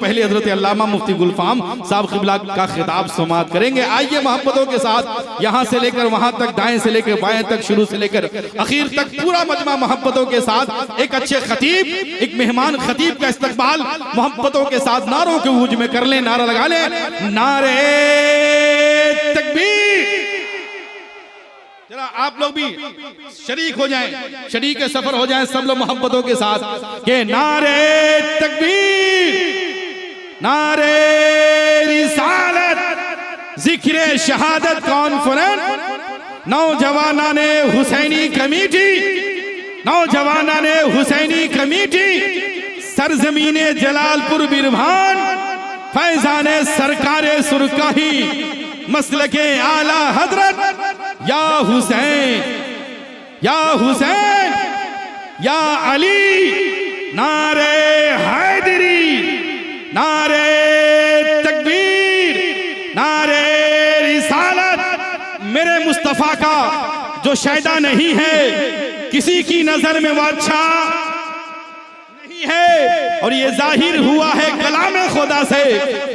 पहले हजरत अल्लामा मुफ्ती गुलफाम साहब क़िबला का खिताब समाअत करेंगे। आइए मोहब्बतों के साथ यहाँ से लेकर वहाँ तक, दाएं से लेकर बाएं तक, शुरू से लेकर आखिर तक पूरा मजमा मोहब्बतों के साथ एक अच्छे खतीब, एक मेहमान खतीब का इस्तकबाल मोहब्बतों के साथ नारों के ऊज में कर ले। नारा लगा ले, नारे तकबीर। जरा आप लोग भी शरीक हो जाएं, शरीक सफर हो जाएं सब लोग मोहब्बतों के साथ के नारे तकबीर, नारे रिसालत, जिक्र शहादत कॉन्फ्रेंस, नौजवाना ने हुसैनी कमेटी, नौजवाना ने हुसैनी कमेटी, सरजमीने जलालपुर बिरभान, फैजाने सरकारे सुरकाही, मसलके आला हजरत या हुसैन, या हुसैन, या अली, नारे हैदरी, नारे तकबीर, नारे रिसालत। मेरे मुस्तफा का जो शैदा नहीं है, किसी की नजर में वो अच्छा नहीं है, और ये जाहिर हुआ है कलाम खुदा से,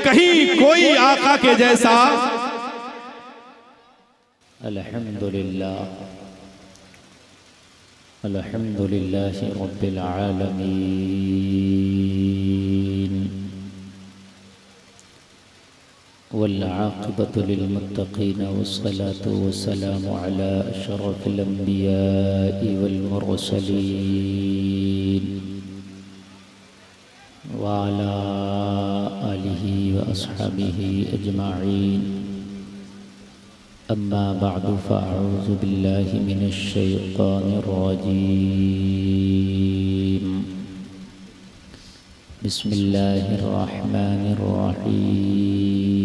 कहीं कोई आका के जैसा। अल्हम्दुलिल्लाह, अल्हम्दुलिल्लाह रब्बिल आलमीन, वल आक़िबतु लिल मुत्तक़ीन, वस्सलातु वस्सलामु अला अशरफिल अंबियाइ वल मुरसलीन, व अला आलिहि व अस्हाबिहि अजमाईन। अम्मा बअदु फ़अऊज़ु बिल्लाहि मिनश शैतानिर रजीम। बिस्मिल्लाहिर रहमानिर रहीम।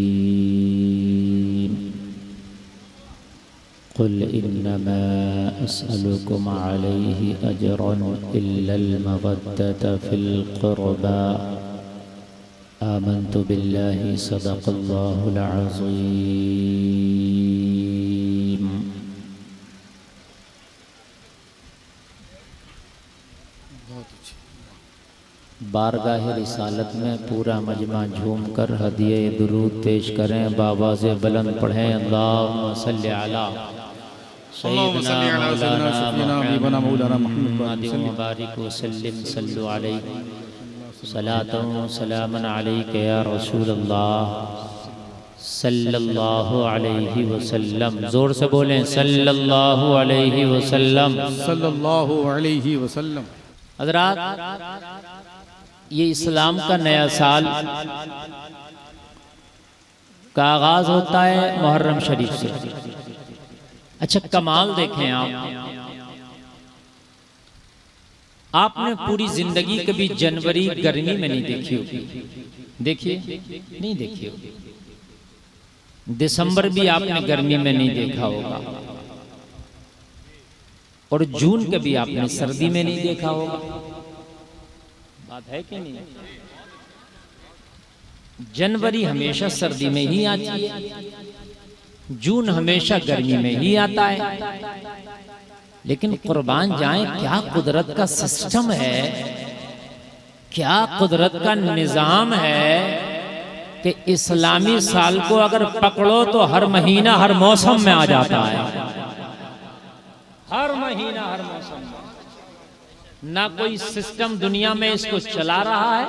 क़ुल इन्नमा अस्अलुकुम अलैहि अजरन इल्लल मवद्दत फ़िल क़ुरबा। आमन्तु बिल्लाहि सदक़ल्लाहुल अज़ीम। बारगाह रिसालत में पूरा मजमा झूम कर हदिये दुरूद पेश करें, बाबा से बुलंद पढ़ें, अल्लाहुम्मा सल्लि अला सय्यिदिना मौलाना मुहम्मद व बारिक व सल्लिम सल्लु अलैहि सलातन व सलामन अलैका या रसूल अल्लाह सल्लल्लाहु अलैहि वसल्लम। जोर से बोलें, सल्लल्लाहु अलैहि वसल्लम, सल्लल्लाहु अलैहि वसल्लम। हज़रात, ये इस्लाम का नया साल का आगाज होता है मुहर्रम शरीफ से। अच्छा, कमाल देखें आपने पूरी जिंदगी कभी जनवरी गर्मी में नहीं देखी होगी, देखिए नहीं देखी होगी। दिसंबर भी आपने गर्मी में नहीं देखा होगा, और जून कभी आपने सर्दी में नहीं देखा होगा। बात है कि नहीं? जनवरी हमेशा सर्दी में ही आती है, जून हमेशा गर्मी में ही आता है। लेकिन कुर्बान जाएं, क्या कुदरत का सिस्टम है, क्या कुदरत का निजाम है कि इस्लामी साल को अगर पकड़ो तो हर महीना हर मौसम में आ जाता है। हर महीना हर मौसम में। ना कोई सिस्टम दुनिया में इसको चला रहा है,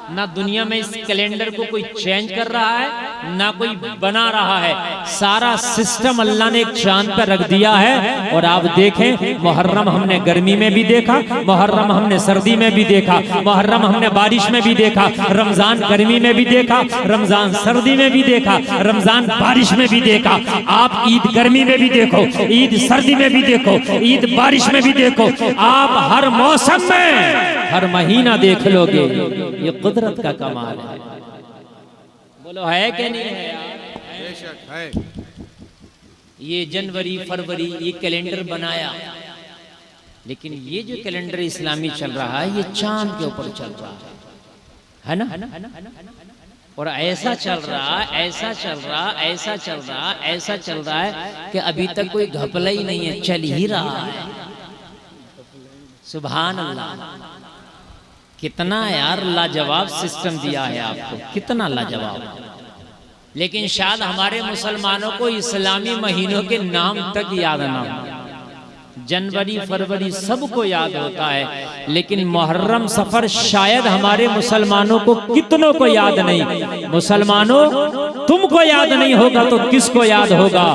ना दुनिया में इस कैलेंडर को कोई चेंज कर रहा है, ना कोई बना रहा है। सारा सिस्टम अल्लाह ने एक चांद पर रख दिया है। और आप देखें, मुहर्रम हमने गर्मी में भी देखा, मुहर्रम हमने सर्दी में भी देखा, मुहर्रम हमने बारिश में भी देखा, रमजान गर्मी में भी देखा, रमजान सर्दी में भी देखा, रमजान बारिश में भी देखा। आप ईद गर्मी में भी देखो, ईद सर्दी में भी देखो, ईद बारिश में भी देखो, आप हर मौसम में हर महीना देख लोगे। ये कुदरत का कमाल है। बोलो है कि नहीं है यार? बेशक है। ये जनवरी फरवरी ये कैलेंडर बनाया, लेकिन ये जो कैलेंडर इस्लामी चल रहा है ये चांद के ऊपर चल रहा है ना? और ऐसा चल रहा, ऐसा चल रहा, ऐसा चल रहा, ऐसा चल रहा है कि अभी तक कोई घपला ही नहीं है, चल ही रहा है। सुभान अल्लाह। कितना यार लाजवाब सिस्टम दिया है आपको, कितना लाजवाब। लेकिन शायद हमारे मुसलमानों को इस्लामी महीनों के नाम तक याद ना हो। जनवरी फरवरी सबको याद होता है, लेकिन मुहर्रम सफर शायद हमारे मुसलमानों को कितनों को याद नहीं। मुसलमानों तुमको याद नहीं होगा तो किसको याद होगा?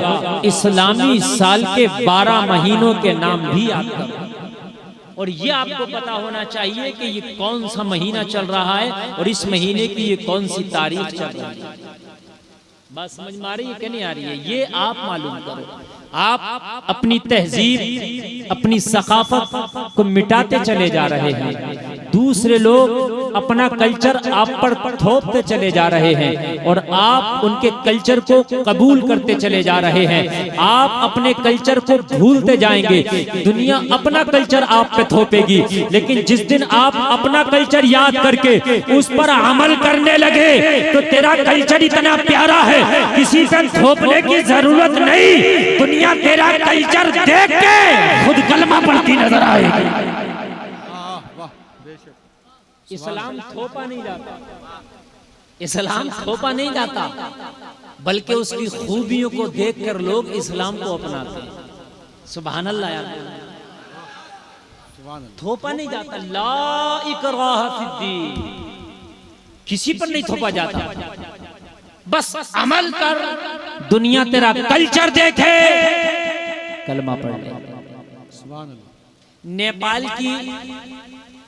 इस्लामी साल के 12 महीनों के नाम भी याद करो। और ये आपको पता होना चाहिए कि ये कौन सा महीना चल रहा है और इस महीने की ये कौन सी तारीख चल रही है। बात समझ में आ रही है कि नहीं आ रही है? ये आप मालूम करो। आप अपनी तहजीब, अपनी सकाफत को मिटाते चले जा रहे हैं। दूसरे लोग अपना कल्चर आप पर थोपते चले जा रहे हैं और आप उनके कल्चर को कबूल करते चले जा रहे हैं। आप अपने कल्चर को भूलते जाएंगे, दुनिया अपना कल्चर आप पे थोपेगी। लेकिन जिस दिन आप अपना कल्चर याद करके उस पर अमल करने लगे तो तेरा कल्चर इतना प्यारा है, किसी पर थोपने की जरूरत नहीं। दुनिया तेरा कल्चर देख के खुद कलमा पढ़ती नजर आएगी। इस्लाम थोपा नहीं जाता, इस्लाम थोपा नहीं जाता, बल्कि उसकी खूबियों को देखकर लोग इस्लाम को अपनाते हैं। सुभान अल्लाह यार, थोपा नहीं जाता। ला इकराह फिद्दीन, किसी पर नहीं थोपा जाता, बस अमल कर, दुनिया तेरा कल्चर देखे, कलमा पढ़ ले। नेपाल की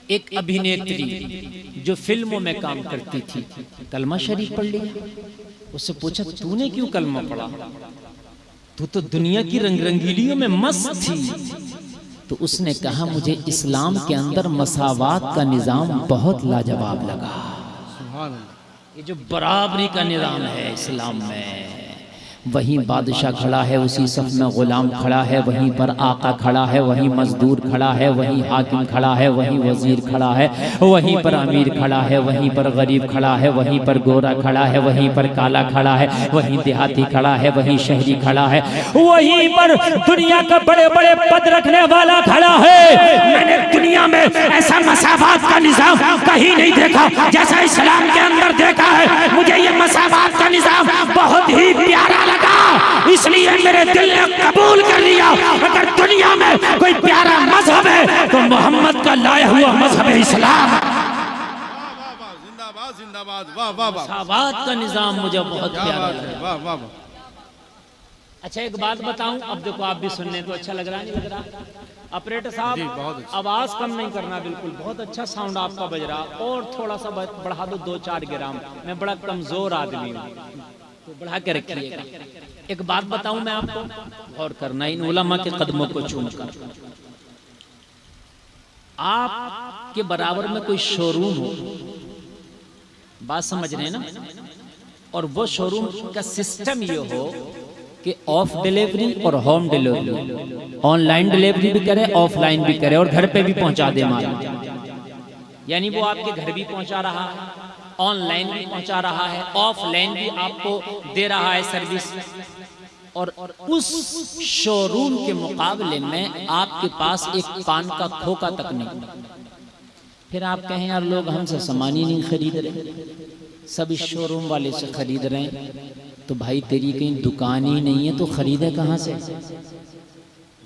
एक अभिनेत्री जो फिल्मों में काम करती थी, कलमा शरीफ पढ़ लिया। उससे पूछा तूने क्यों कलमा पढ़ा? तू तो दुनिया की रंग रंगीलियों में मस्त थी। तो उसने कहा मुझे इस्लाम के अंदर मसावात का निजाम बहुत लाजवाब लगा। ये जो बराबरी का निजाम है इस्लाम में, वहीं बादशाह खड़ा है, उसी सफ में गुलाम खड़ा है, वहीं पर आका खड़ा है, वहीं मजदूर खड़ा है, वहीं हाकिम खड़ा है, वहीं वजीर खड़ा है, वहीं पर अमीर खड़ा है, वहीं पर गरीब खड़ा है, वहीं पर गोरा खड़ा है, वहीं पर काला खड़ा है, वहीं देहाती खड़ा है, वहीं शहरी खड़ा है, वहीं पर दुनिया का बड़े बड़े पद रखने वाला खड़ा है। मैंने दुनिया में ऐसा मसावात का निजाम कहीं नहीं देखा जैसा इस्लाम के अंदर देखा है। मुझे ये मसावात का निजाम बहुत ही प्यारा लगा, इसलिए मेरे दिल ने कबूल कर लिया। अगर दुनिया में कोई प्यारा मजहब है तो मोहम्मद का लाया हुआ मजहब है इस्लाम। जिंदाबाद जिंदाबाद, वाह वाह वाह। मसावात का निजाम मुझे बहुत प्यारा लगा। वाह वाह वाह। अच्छा एक बात बताऊं, अब देखो आप भी सुनने तो अच्छा लग रहा नहीं लग रहा? ऑपरेटर साहब आवाज कम नहीं करना, बिल्कुल बहुत अच्छा साउंड आपका बज रहा, और थोड़ा सा बढ़ा दो 2-4 ग्राम। मैं बड़ा कमजोर आदमी हूँ, तो बढ़ा के रखिएगा। एक बात बताऊं मैं आपको, गौर करना इन उलमा के कदमों को चूमकर। आप के बराबर में कोई शोरूम हो, बात समझ रहे हैं ना, और वो शोरूम का सिस्टम ये हो कि ऑफ डिलीवरी और होम डिलीवरी, ऑनलाइन डिलीवरी भी करे, ऑफलाइन भी करे, और घर पे भी पहुंचा दे माल। यानी वो आपके घर भी पहुंचा रहा है, ऑनलाइन भी पहुंचा रहा है, ऑफलाइन भी आपको दे रहा है सर्विस। और उस शोरूम के मुकाबले में आपके पास एक पान का खोखा तक नहीं। फिर आप कहें यार लोग हमसे सामान ही नहीं खरीद रहे, सब इस शोरूम वाले से खरीद रहे हैं, तो भाई तेरी कहीं दुकान ही नहीं है तो खरीदे कहाँ से?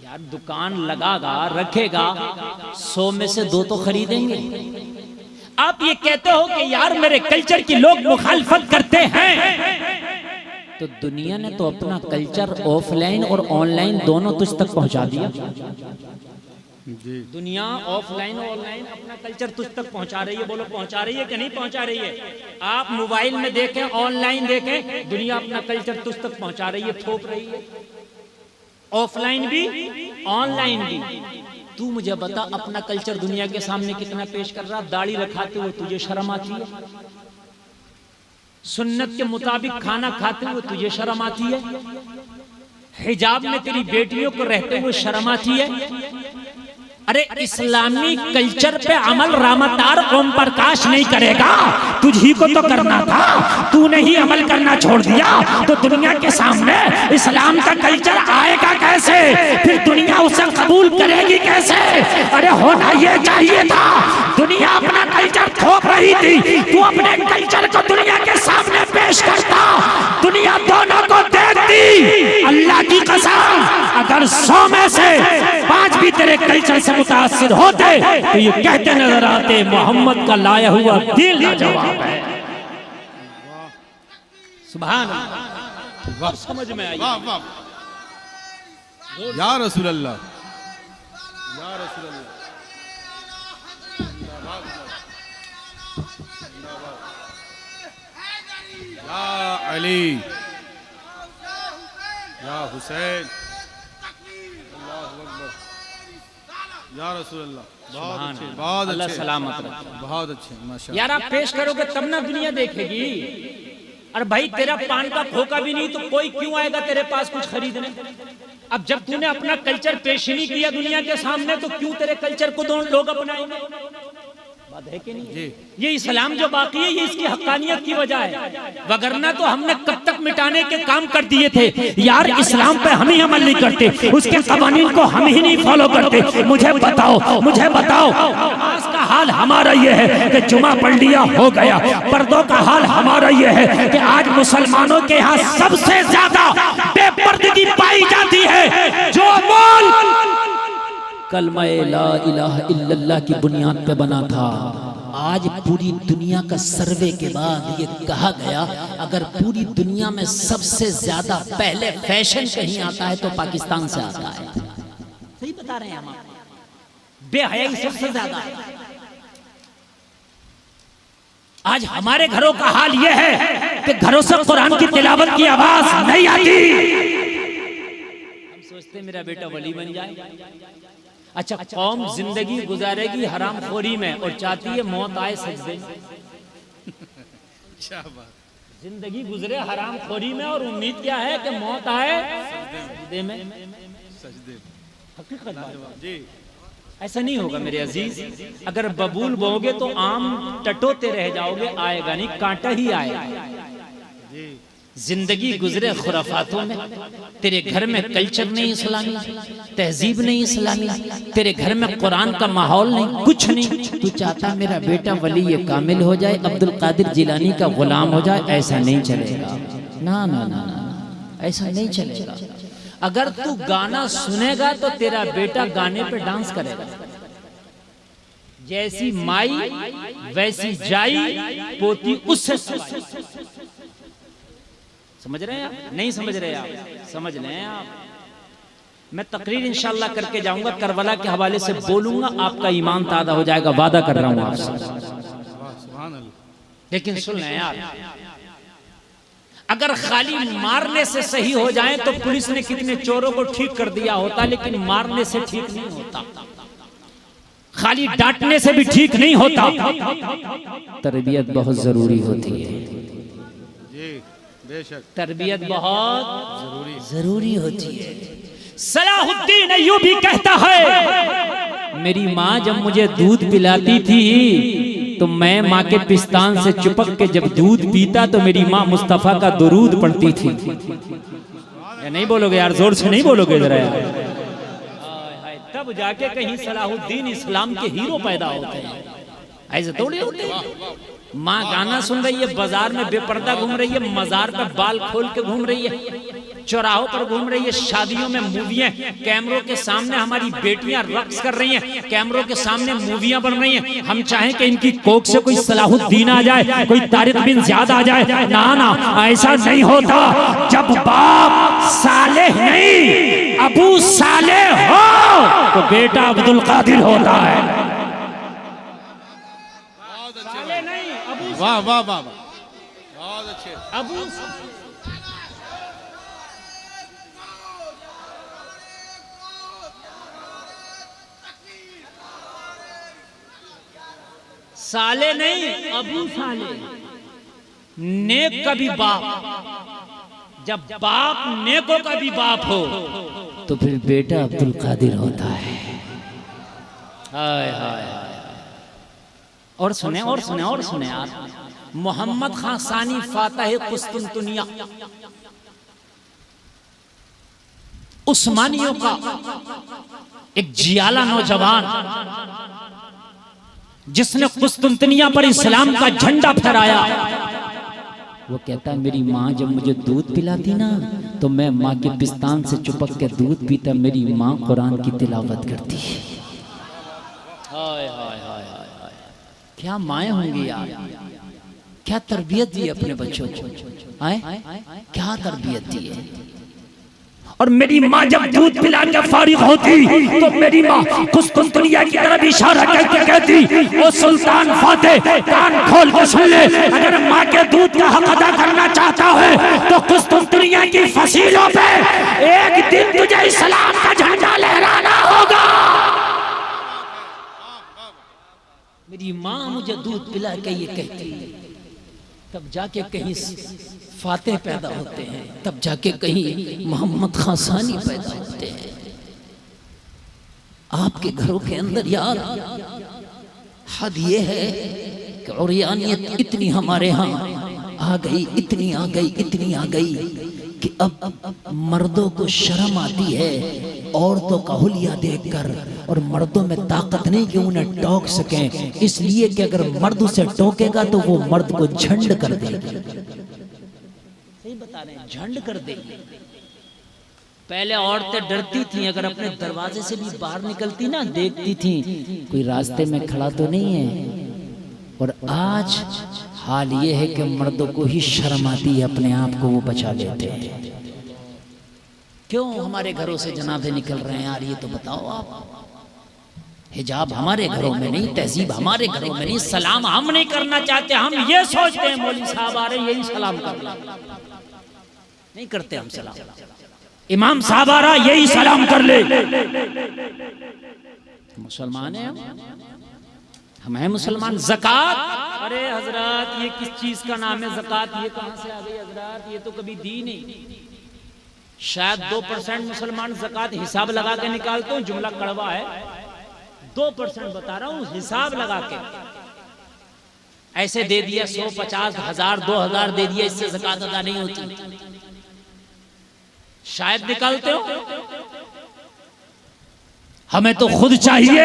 यार दुकान लगागा रखेगा, 100 में से 2 तो खरीदेंगे। आप ये कहते हो कि यार मेरे कल्चर की लोग मुखालफत करते हैं, तो दुनिया ने तो अपना कल्चर ऑफलाइन और ऑनलाइन दोनों तुझ तक पहुंचा दिया। दुनिया ऑफलाइन और ऑनलाइन अपना कल्चर तुझ तक पहुंचा रही है। बोलो पहुंचा रही है कि नहीं पहुंचा रही है? आप मोबाइल में देखें, ऑनलाइन देखें, दुनिया अपना कल्चर तुझ तक पहुंचा रही है, थोप रही है, ऑफलाइन भी ऑनलाइन भी। तू मुझे बता अपना कल्चर दुनिया के सामने कितना पेश कर रहा? दाढ़ी रखाते हुए तुझे शर्म आती है? सुन्नत के मुताबिक खाना खाते हुए तुझे शर्म आती है? हिजाब में तेरी बेटियों को रहते हुए शर्म आती है? अरे इस्लामी कल्चर पे अमल रामदार ओम प्रकाश नहीं करेगा, तुझी को तो करना था, तूने ही अमल करना छोड़ दिया, तो दुनिया के सामने इस्लाम का कल्चर आएगा कैसे, फिर दुनिया उसे कबूल करेगी कैसे। अरे होना ये चाहिए था, दुनिया अपना कल्चर थोप रही थी, तू अपने कल्चर को दुनिया के सामने पेश करता, दुनिया दोनों को देखती। अल्लाह की कसम, अगर 100 में से 5 भी तेरे कल्चर से मुतासिर होते तो ये कहते नजर आते मोहम्मद का लाया हुआ दिल लाजवाब है। सुभान अल्लाह, समझ में आई। वाह वाह, या रसूल अल्लाह, या रसूल अल्लाह, या अली, या हुसैन, या रसूल अल्लाह। बहुत अच्छे, बहुत अल्लाह अच्छे, सलामत रखे। बहुत अच्छे, माशाअल्लाह। यार आप पेश करोगे तब ना दुनिया देखेगी। अरे भाई तेरा पान का खोका भी नहीं तो कोई क्यों आएगा तेरे पास कुछ खरीदने। अब जब तूने अपना कल्चर पेश नहीं किया दुनिया के सामने तो क्यों तेरे कल्चर को लोग अपनाएंगे। बात है कि नहीं? ये इस्लाम जो बाकी है ये इसकी हक्कानियत की वजह है, वगरना तो हमने कब तक मिटाने के काम कर दिए थे। यार इस्लाम पे हम ही अमल नहीं करते, उसके कवानीन को हम ही नहीं फॉलो करते। मुझे बताओ, मुझे बताओ, नमाज का हाल हमारा ये है कि जुमा पढ़ लिया हो गया, पर्दों का हाल हमारा ये है कि आज मुसलमानों के यहाँ सबसे ज्यादा बेपर्दगी पाई जाती है। जो बोल कलमा ला इलाहा इल्लल्लाह की बुनियाद पे बना था, आज पूरी दुनिया का सर्वे के बाद ये कहा गया अगर पूरी दुनिया में सबसे ज्यादा पहले फैशन कहीं आता है तो पाकिस्तान से आता है। सही बता रहे हैं हम, बेहयाई सबसे ज्यादा है। आज हमारे घरों का हाल ये है कि घरों से कुरान की तिलावत की आवाज नहीं आती। हम सोचते मेरा बेटा वली बन जाए। अच्छा, कौम जिंदगी गुजारेगी हराम खोरी में और चाहती है मौत आए सजदे में। जिंदगी गुजरे हराम खोरी में और उम्मीद क्या है कि मौत आए सजदे में। हकीकत जी ऐसा नहीं होगा मेरे अजीज। अगर बबूल बोगे तो आम टटोते रह जाओगे, आएगा नहीं, कांटा ही आएगा। जिंदगी गुजरे खुराफातों में, तेरे घर में कल्चर नहीं इस्लामी, तहजीब नहीं इस्लामी, तेरे घर में कुरान का माहौल नहीं, कुछ नहीं। तू चाहता मेरा बेटा वली ये कामिल हो जाए, अब्दुल कादिर जिलानी का गुलाम हो जाए, ऐसा नहीं चलेगा। ना ना ना ना, ऐसा नहीं चलेगा। अगर तू गाना सुनेगा तो तेरा बेटा गाने पे डांस करेगा। जैसी माई वैसी जाई, पोती उससे समझ रहे हैं आप? नहीं समझ रहे आप? समझ लें आप। मैं तकरीर इंशाल्लाह करके जाऊंगा, करबला के हवाले से बोलूंगा, आपका ईमान ताज़ा हो जाएगा, वादा कर रहा हूं आपसे। लेकिन सुन लें यार, अगर खाली मारने से सही हो जाए तो पुलिस ने कितने चोरों को ठीक कर दिया होता, लेकिन मारने से ठीक नहीं होता, खाली डांटने से भी ठीक नहीं होता। तरबियत बहुत जरूरी होती है जी, बेशक तरबियत बहुत जरूरी होती है। सलाहुद्दीन अय्यूबी कहता है, मेरी माँ जब मुझे दूध पिलाती थी तो मैं माँ के पिस्तान से चिपक के जब दूध पीता तो मेरी माँ मुस्तफा का दुरूद पढ़ती थी। या नहीं बोलोगे यार, जोर से नहीं बोलोगे जरा यार। तब जाके कहीं सलाहुद्दीन इस्लाम के हीरो पैदा होते हैं, ऐसे थोड़ी होते हैं। माँ गाना सुन रही है, बाजार में बेपर्दा घूम रही है, मजार पे बाल खोल के घूम रही है, चौराहों पर घूम रही है, शादियों में मूवियां, कैमरों के सामने हमारी बेटियां रक्स कर रही हैं, कैमरों के सामने मूवियां बन रही हैं। हम चाहें कि इनकी कोख से कोई सलाहुद्दीन आ जाए, कोई तारिक बिन ज़ियाद आ जाए, ना ना, ऐसा नहीं होता। जब बाप सालेह नहीं अबू सालेह हो तो बेटा अब्दुल कादिर होता है। वाह वाह वाह, बहुत अच्छे। अबू साले नहीं, अबू साले। नेक का भी बाप, जब बाप नेकों का भी बाप हो तो फिर बेटा अब्दुल कादिर होता है। हाय हाय हाय। और सुने और सुने और सुने यार, मोहम्मद खान सानी फातह कुस्तुनतुनिया, उस्मानियों का एक जियाला नौजवान जिसने कुस्तुनतुनिया पर इस्लाम का झंडा फहराया, वो कहता है मेरी माँ जब मुझे दूध पिलाती ना तो मैं माँ के पिस्तान से चुपक के दूध पीता, मेरी माँ कुरान की तिलावत करती है। हाय हाय हाय हाय, क्या माएँ होंगी यार, क्या तरबियत दी अपने बच्चों को, आए क्या तरबियत दी है। और मेरी माँ जब दूध पिला के फारिग होती तो मेरी माँ कुस्तुनतुनिया की तरफ इशारा करके कहती, ओ सुल्तान फातेह कान खोल के सुन ले, अगर माँ के दूध का हक अदा करना चाहता है तो कुस्तुनतुनिया की फसीलों पे एक दिन तुझे इस्लाम का झंडा लहराना होगा। मेरी माँ मुझे दूध पिला के ये कहती, तब जाके कहीं फातेह पैदा होते हैं, तब जाके कहीं मोहम्मद खान सानी पैदा होते हैं। आपके घरों के अंदर यार हद ये है कि औरियानियत इतनी हमारे यहाँ आ गई, इतनी आ गई, इतनी आ गई कि अब मर्दों को शर्म आती है औरतों का हुलिया देखकर, और मर्दों में ताकत नहीं कि उन्हें टोक सकें, इसलिए कि अगर मर्द उसे टोकेगा तो वो मर्द को झंड कर देगी। सही बता रहे हैं, झंड कर देगी। पहले औरतें डरती थीं, अगर अपने दरवाजे से भी बाहर निकलती ना देखती थीं कोई रास्ते में खड़ा तो नहीं है, और आज हाल ये है कि मर्दों को ही शर्म आती है, अपने आप को वो बचा लेते हैं। क्यों हमारे घरों से जनाबे निकल रहे हैं यार, ये तो बताओ आप। हिजाब हमारे घरों में नहीं, तहजीब हमारे घरों में नहीं, सलाम हम नहीं करना चाहते, हम ये सोचते हैं मौलवी साहब आ रहे यही सलाम कर ले, नहीं करते हम सलाम। इमाम साहब आ रहा यही सलाम कर ले। मुसलमान है हम हैं मुसलमान। ज़कात, अरे हजरत ये किस चीज का नाम है ज़कात, ये कहां से आ गई हजरत, ये तो कभी दी नहीं। शायद 2% मुसलमान ज़कात हिसाब लगा के निकालते हो, जुमला कड़वा है, 2% बता रहा हूं, हिसाब लगा के ऐसे दे दिया, 100, 50, 1000, 2000 दे दिया, इससे ज़कात अदा नहीं होती। शायद निकालते हो, हमें तो खुद चाहिए।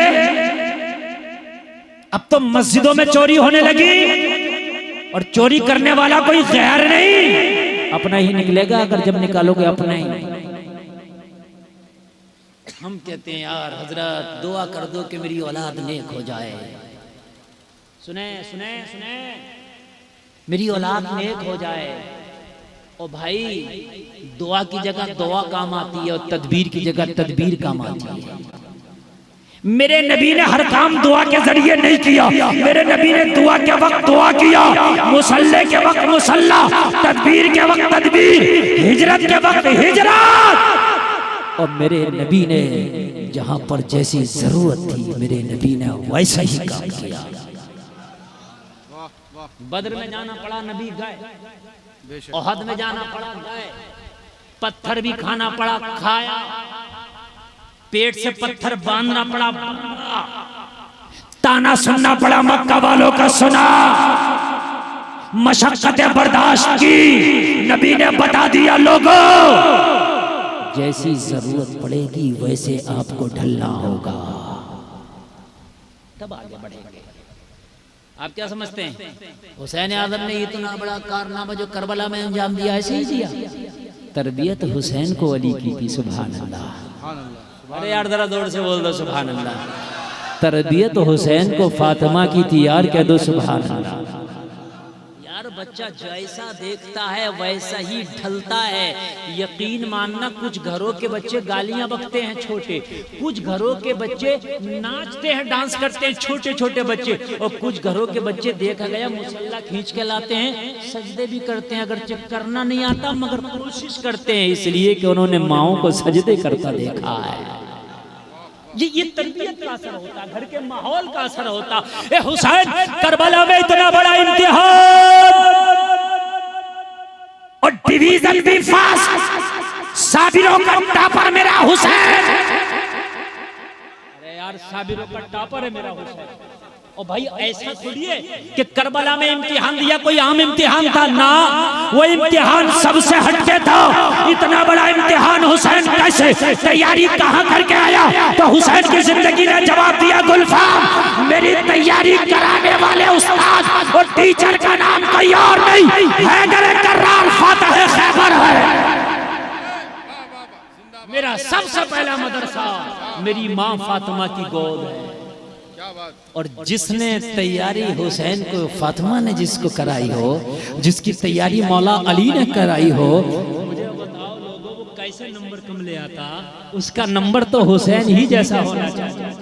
अब तो मस्जिदों में चोरी होने लगी, और चोरी करने वाला कोई गैर नहीं, अपना ही निकलेगा, अगर जब निकालोगे अपना ही। हम कहते हैं यार हजरत दुआ कर दो कि मेरी औलाद नेक हो जाए। सुने सुने सुने, मेरी औलाद नेक हो जाए। ओ भाई, दुआ की जगह दुआ काम आती है, और तदबीर की जगह तदबीर काम आती है। मेरे नबी ने हर काम दुआ के जरिए नहीं किया, मेरे नबी ने दुआ के वक्त दुआ किया, मुसल्ले के वक्त मुसल्ला, तदबीर के वक्त तदबीर, हिजरत के वक्त हिजरत। और मेरे नबी ने जहां पर जैसी जरूरत थी, मेरे नबी ने वैसा ही काम किया। बद्र में जाना पड़ा, नबी गए। ओहद में जाना पड़ा, गए। पत्थर भी खाना पड़ा, खाया। पेट से पत्थर बांधना पड़ा, ताना सुनना पड़ा, मक्का वालों का सुना, मशक्कतें बर्दाश्त की। नबी ने बता दिया लोगों, जैसी जरूरत पड़ेगी वैसे आपको ढलना होगा, तब आगे बढ़ेंगे। आप क्या समझते हैं, हुसैन आजम ने इतना बड़ा कारनामा जो करबला में अंजाम दिया, ऐसे ही दिया? तरबियत हुसैन को अली की थी, सुभान अल्लाह। अरे यार जरा जोर से बोल दो सुभान अल्लाह। तरबियत हुसैन को फातिमा की थी यार, कह दो सुभान अल्लाह। यार बच्चा जैसा देखता है वैसा ही ढलता है। यकीन मानना, कुछ घरों के बच्चे गालियां बकते हैं छोटे, कुछ घरों के बच्चे नाचते हैं, डांस करते हैं, छोटे छोटे बच्चे, और कुछ घरों के बच्चे देखा गया मुसल्ला खींच के लाते हैं, सजदे भी करते हैं, अगर करना नहीं आता मगर कोशिश करते हैं, इसलिए कि उन्होंने माओं को सजदे करता देखा है। ये तरबियत का असर होता, घर के माहौल का असर होता। ए हुसैन, करबला में इतना बड़ा इम्तिहान और डिवीजन भी फास्ट, साबिरों का टापर मेरा हुसैन। अरे यार यार साबिरों का टॉपर है मेरा हुसैन। और भाई ऐसा थोड़ी है कि करबला में इम्तिहान दिया कोई आम इम्तिहान था ना, वो इम्तिहान सबसे हटके था। इतना बड़ा इम्तिहान हुसैन कैसे, तैयारी कहाँ करके आया? तो हुसैन की जिंदगी ने जवाब दिया, गुलफाम मेरी तैयारी कराने वाले उस्ताद और टीचर का नाम कोई और नहीं, हैदर कर्रार फातह खैबर है। मेरा सबसे पहला मदरसा मेरी माँ फातिमा की गोद है। और जिसने तैयारी हुसैन को, फातिमा ने जिसको कराई हो, जिसकी तैयारी मौला अली ने कराई हो, मुझे बताओ लोगों को कैसे नंबर कम ले आता? उसका नंबर तो हुसैन ही जैसा होना चाहिए।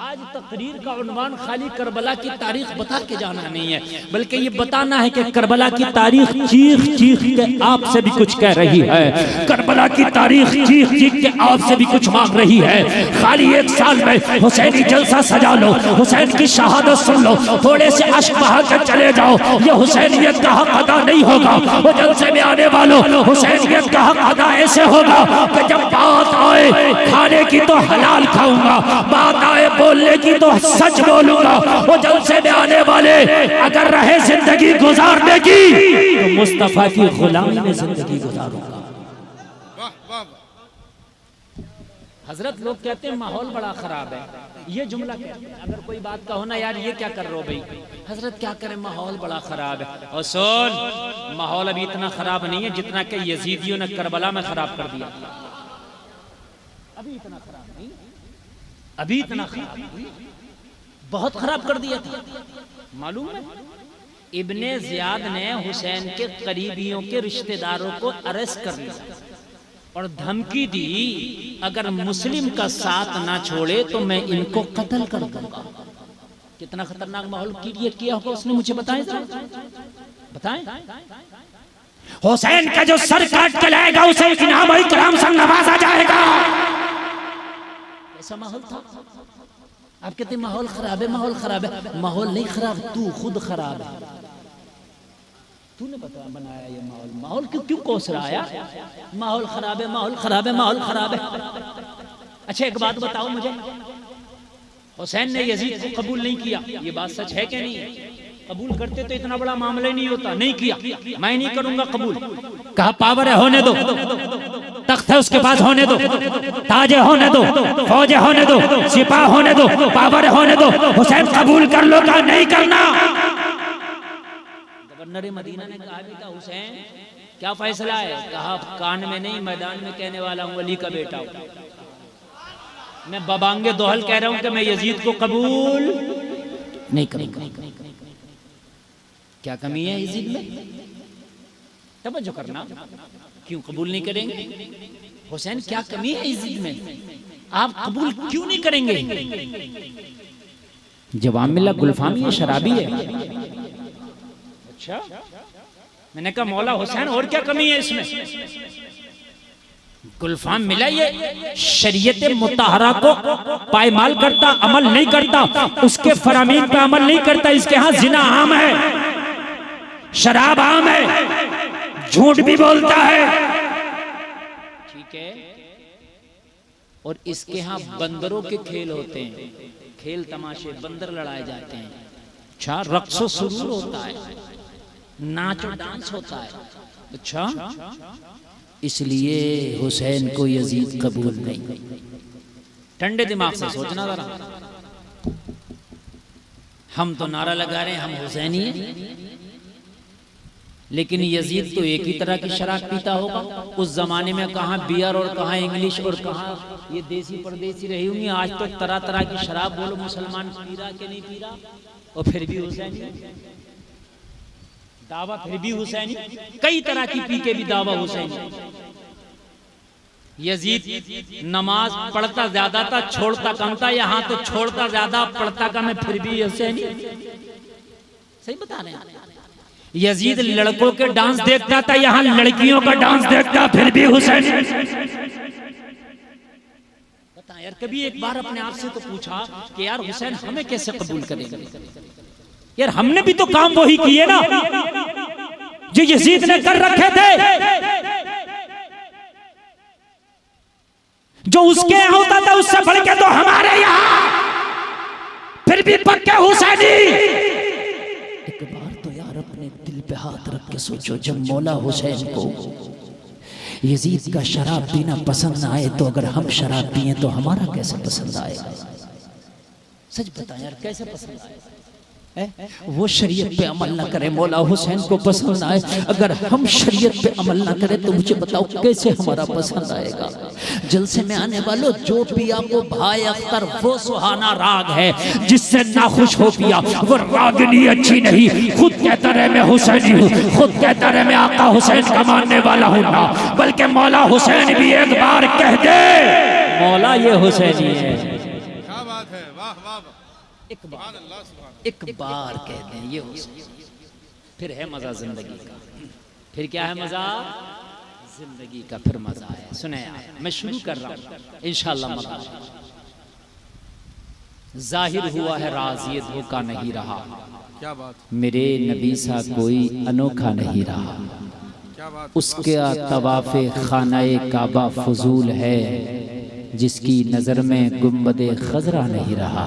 आज तकरीर का उन्वान खाली करबला की तारीख बता के जाना नहीं है, बल्कि ये बताना है कि करबला की तारीख चीख चीख के आपसे भी कुछ कह रही है। करबला की तारीख चीख चीख के आपसे भी कुछ मांग रही है। खाली एक साल में हुसैनी जलसा सजा लो, हुसैन की शहादत सुन लो, थोड़े से अश्क बहा के चले जाओ, ये हुसैनियत का हक अदा नहीं होगा। वो जलसे में आने वालों, हुसैनियत का हक अदा ऐसे होगा कि जब बात आए खाने की तो हलाल खाऊंगा, बात आए बोलने की तो सच बोलूंगा। वो जलसे में आने वाले अगर रहे जिंदगी गुजारने की तो मुस्तफा की गुलामी में जिंदगी गुजारूंगा। हजरत लोग कहते हैं माहौल बड़ा खराब है, ये जुमला अगर कोई बात कहो ना यार ये क्या कर रहे हो भाई, हजरत क्या करें माहौल बड़ा खराब है। और सुन, माहौल अभी इतना खराब नहीं है जितना कि यजीदियों ने करबला में खराब कर दिया। अभी इतना खराब नहीं, अभी इतना खराब, बहुत खराब कर दिया था। मालूम है इब्ने जियाद ने हुसैन के करीबियों के रिश्तेदारों को अरेस्ट कर लिया और धमकी दी, अगर मुस्लिम का साथ ना छोड़े तो मैं इनको कत्ल कर दूंगा। कितना खतरनाक माहौल क्रिएट किया होगा उसने, मुझे बताएं बताएं। हुसैन का जो सर काट के लाएगा उसे इनाम इकराम से नवाजा जाएगा। ऐसा माहौल था। आप कहते माहौल खराब है, माहौल खराब है। माहौल नहीं खराब, तू खुद खराब है। तूने बनाया ये माहौल। माहौल क्यों कोस रहा है? माहौल खराब है, माहौल खराब है, माहौल खराब है। अच्छा एक बात बताओ मुझे, हुसैन ने यजीद को कबूल नहीं किया, ये बात सच है क्या नहीं है? कबूल करते तो इतना बड़ा मामला ही नहीं होता। नहीं किया, मैं नहीं करूंगा कबूल। कहा पावर है होने दो, तख्त है उसके पास होने दो, ताजे होने दो, फौजे होने दो, सिपाह होने दो, पावर होने दो। हुसैन कबूल कर लो, कहा नहीं करना। गवर्नर मदीना ने कहा भी था हुसैन क्या फैसला है? कहा कान में नहीं मैदान में कहने वाला हूँ, अली का बेटा हूँ। मैं बबांगे दोहल कह रहा हूँ कि मैं यजीद को कबूल नहीं करूंगा। क्या कमी है यजीद में? तवज्जो करना, क्यों कबूल नहीं करेंगे? हुसैन क्या कमी है यजीद में? आप कबूल क्यों नहीं करेंगे? जवाब मिला गुलफाम ये शराबी है। अच्छा, मैंने कहा मौला हुसैन और क्या कमी है इसमें? गुलफाम मिला ये शरीयत मुताहरा को पायमाल करता, अमल नहीं करता, उसके फरामीन पे अमल नहीं करता। इसके यहाँ जिना आम है, शराब आम है, झूठ भी बोलता है, ठीक है। और इसके यहाँ बंदरों के खेल होते हैं, खेल तमाशे, बंदर लड़ाए जाते हैं। अच्छा, रक्सो सुरूर होता है, नाच और डांस होता है। अच्छा, इसलिए हुसैन को यजीद कबूल नहीं। ठंडे दिमाग से सोचना जरा। हम तो नारा लगा रहे हैं हम हुसैनी हैं, लेकिन यजीद तो एक ही तरह की शराब पीता होगा। उस जमाने में कहाँ बियर और कहाँ इंग्लिश और कहाँ ये देसी परदेसी रही होंगी। आज तो तरह तरह की शराब बोलो मुसलमान पी रहा कि नहीं पी रहा, और फिर भी हुसैनी दावा, फिर भी हुसैनी, कई तरह की पी के भी दावा हुसैनी। यजीद नमाज पढ़ता ज्यादा था, छोड़ता कम था। यहाँ तो छोड़ता ज्यादा, पढ़ता कम है, फिर भी हुसैनी। सही बता रहे हैं। यजीद लड़कों के डांस देखता था, यहाँ लड़कियों का डांस देखता, फिर भी हुसैनी। बता यार, कभी एक बार अपने आप से तो पूछा कि यार हुसैन हमें कैसे कबूल करेंगे? यार हमने भी तो काम वही किए ना जो यजीद ने कर रखे थे, जो उसके यहाँ होता था उससे बढ़ के तो हमारे यहाँ, फिर भी पक्के हुसैनी। एक बार तो यार अपने दिल पे हाथ रख के सोचो, जब मौला हुसैन को यजीद का शराब पीना पसंद आए तो अगर हम शराब पिए तो हमारा कैसे पसंद आएगा? सच बताएं यार, कैसे पसंद आएगा? वो शरीयत पे अमल ना करे, मौला हुसैन को पसंद आए, अगर हम शरीयत पे अमल ना करें तो मुझे बताओ कैसे हमारा पसंद आएगा? जलसे में आने वालों, जो पिया वो भाई अख्तर वो सुहाना राग है, जिससे नाखुश हो पिया वो रागनी अच्छी नहीं। खुद कहता रहे मैं हुसैनी हूँ, खुद कहता रहे मैं आका हुसैन का मानने वाला हूँ ना, बल्कि मौला हुसैन भी एक बार कह दे मौला ये हुसैनी है। क्या बात है, वाह वाह, एक बार कह दें ये हुसैन, फिर है मजा जिंदगी का। फिर क्या है मजा जिंदगी का? फिर मजा है। सुने आप, मैं शुरू कर रहा हूं इंशाअल्लाह मजा। जाहिर हुआ है राज ये धोखा नहीं रहा, क्या बात, मेरे नबी सा कोई अनोखा नहीं रहा। क्या बात, उसके तवाफ़े खानाए काबा फजूल है, जिसकी नजर में गुंबदे खजरा नहीं रहा।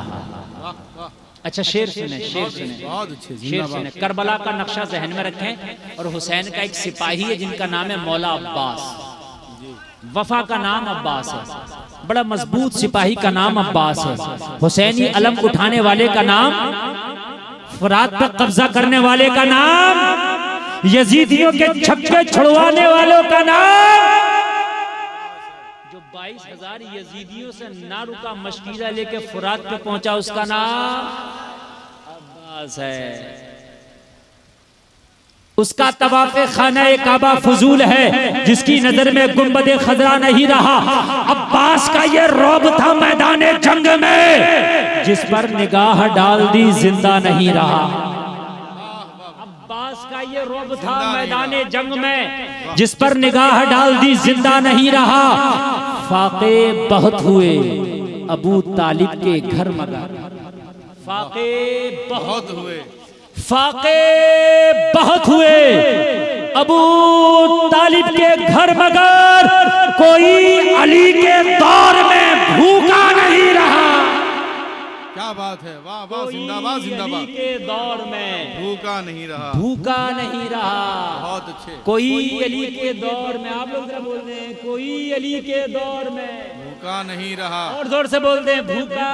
अच्छा शेर सुने, शेर सुने, बहुत अच्छे, शेर सुने। करबला का नक्शा जहन में रखें, और हुसैन का एक सिपाही है जिनका नाम है मौला अब्बास। वफा का नाम अब्बास है, बड़ा मजबूत सिपाही का नाम अब्बास है। हुसैनी अलम उठाने वाले का नाम, फरात पर कब्जा करने वाले का नाम, यजीदियों के छक्के छुड़वाने वालों का नाम, जो 22,000 यजीदियों से ना रुका मशकीरा लेके फुरात पे पहुंचा, उसका नाम अब्बास है। उसका तवाफ़े खानाए काबा फजूल है, जिसकी नजर में गुंबदे खजरा नहीं रहा। अब्बास का ये रौब था मैदाने जंग में, जिस पर निगाह डाल दी जिंदा नहीं रहा। अब्बास का ये रौब था मैदाने जंग में, जिस पर निगाह डाल दी जिंदा नहीं रहा। फाके बहुत हुए अबू तालिब के घर मगर, फाके बहुत हुए, फाके बहुत हुए अबू तालिब के घर मगर, कोई अली के दौर में भूखा नहीं रहा। क्या बात है, वाह वाह, जिंदाबाद जिंदाबाद। अली के दौर में भूखा नहीं रहा, भूखा नहीं रहा। बहुत अच्छे। कोई अली के दौर में, आप लोग जरा बोल रहे हैं, कोई अली के दौर में भूखा नहीं रहा, और जोर से बोल दे भूखा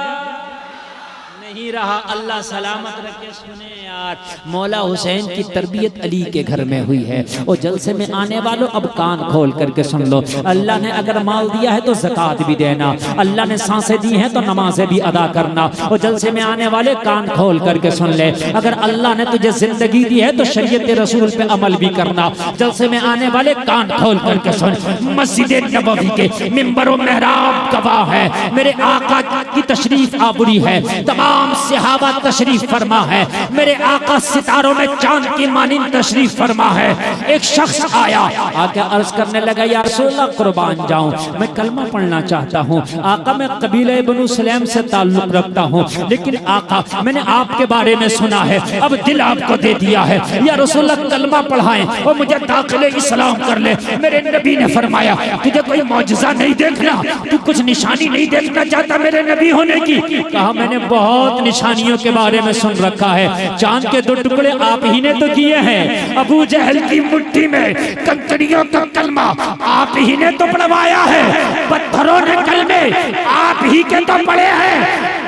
नहीं रहा। अल्लाह सलामत रखे। सुने यार, मौला हुसैन की तरबियत अली के घर में हुई है। और जलसे में आने वालों अब कान खोल करके सुन लो, अल्लाह ने अगर माल दिया है तो ज़कात भी देना, अल्लाह ने सांसें दी हैं तो नमाजें भी अदा करना। और जलसे में आने वाले कान खोल करके सुन ले, अगर अल्लाह ने तुझे जिंदगी दी है तो शरीयत रसूल पे अमल भी करना। जलसे में आने वाले कान खोल करके सुन, मस्जिद नबवी के मिंबर व मेहराब गवाह है, मेरे आका की तशरीफ आबरी है, तमाम सहाबा तशरीफ फरमा है, मेरे आका सितारों में चांद की मानिंद तशरीफ फरमा है। एक शख्स आया, आके अर्ज करने लगा, या रसूल अल्लाह कुर्बान जाऊं, मैं कलमा पढ़ना चाहता हूं। आका मैं कबीले बनु सलेम से ताल्लुक रखता हूं, लेकिन आका मैंने आपके बारे में सुना है, अब दिल आपको दे दिया है, या रसूल अल्लाह कलमा पढ़ाएं और मुझे दाखिले इस्लाम कर ले। मेरे नबी ने फरमाया, तुझे कोई मौजज़ा नहीं देखना, तू कुछ निशानी नहीं देखना चाहता मेरे नबी होने की? कहा मैंने बहुत निशानियों के बारे में सुन रखा है, चांद के 2 टुकड़े आप ही ने तो किए हैं, अबू जहल की मुट्ठी में कंकड़ियों का कलमा आप ही ने तो पढ़वाया है, पत्थरों ने कलमे आप ही के तो पढ़े हैं,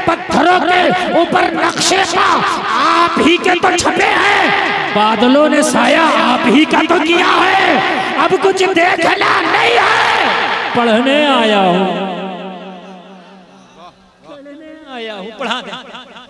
पत्थरों के ऊपर नक्शे का आप ही के तो छपे हैं, बादलों ने साया आप ही का तो किया है, अब कुछ देखना नहीं है, पढ़ने आया हूँ, आया हूँ, पढ़ा दे।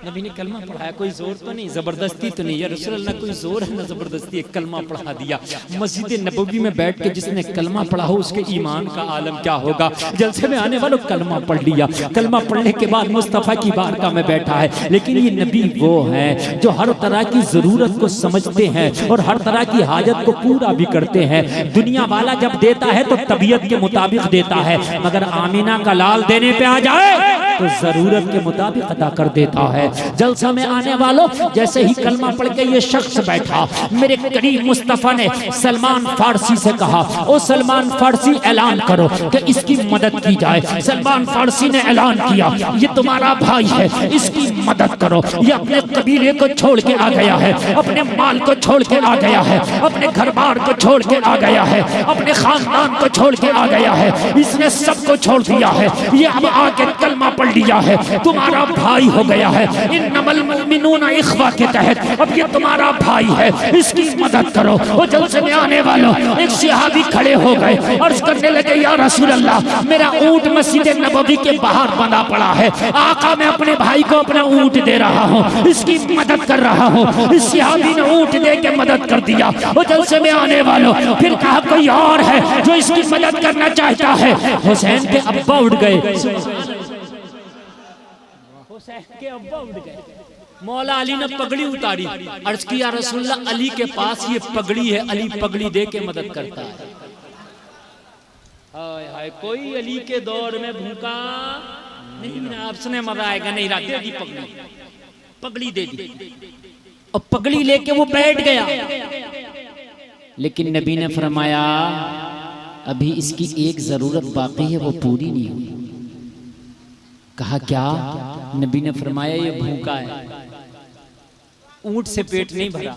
नबी ने कलमा पढ़ाया, कोई जोर तो नहीं, जबरदस्ती तो नहीं, या रसूल अल्लाह कोई जोर है ना जबरदस्ती, एक कलमा पढ़ा दिया। मस्जिद नबवी में बैठ के जिसने कलमा पढ़ा हो उसके ईमान का आलम क्या होगा। जलसे में आने वालों कलमा पढ़ लिया, कलमा पढ़ने के बाद मुस्तफ़ा की बारगाह में बैठा है, लेकिन ये नबी वो है जो हर तरह की जरूरत को समझते हैं और हर तरह की हाजत को पूरा भी करते हैं। दुनिया वाला जब देता है तो तबीयत के मुताबिक देता है, मगर आमीना का लाल देने पे आ जाए तो जरूरत के मुताबिक अदा कर देता है। जलसा में आने वालों, जैसे ही कलमा पढ़ के ये शख्स बैठा, मेरे करीम मुस्तफा ने सलमान फारसी से कहा, ओ सलमान फारसी ऐलान करो कि इसकी मदद की जाए। सलमान फारसी ने ऐलान किया, ये तुम्हारा भाई है, इसकी मदद करो। ये अपने कबीले को छोड़ के आ गया है, अपने माल को छोड़ के आ गया है, अपने घर बार को छोड़ के आ गया है, अपने खानदान को छोड़ के आ गया है, इसने सबको छोड़ दिया है। ये अब आके कलमा पढ़ लिया है, तुम्हारा भाई हो गया है। इन्नमल मुमिनूना इख्वा के तहत अब ये तुम्हारा भाई है, इसकी मदद करो। वो जलसे में आने वालों, एक सहाबी खड़े हो गए और करने लगे, या रसूल अल्लाह, मेरा ऊंट मस्जिद नबवी के बाहर बंधा पड़ा है, आका मैं अपने भाई को अपना ऊंट दे रहा हूँ, इसकी मदद कर रहा हूँ। इस सहाबी ने ऊंट दे के मदद कर दिया। वो जलसे में आने वालों, फिर कहा कोई और है जो इसकी मदद करना चाहता है। हुसैन के अब्बा उठ गए, हुसैन के अब्बा उठ गए। मौला अली ने पगड़ी उतारी, अर्ज किया रसूलल्लाह अली के पास ये पगड़ी है, अली पगड़ी दे के मदद करता है। हाय हाय, कोई अली के दौर में भूखा नहीं ना, आपसे मजा आएगा नहीं, रात की पगड़ी, पगड़ी दे दी और पगड़ी लेके वो बैठ गया। लेकिन नबी ने फरमाया अभी इसकी एक जरूरत बाकी है, वो पूरी नहीं हुई। कहा क्या? नबी ने फरमाया ये भूखा है, ऊंट से पेट नहीं भरा,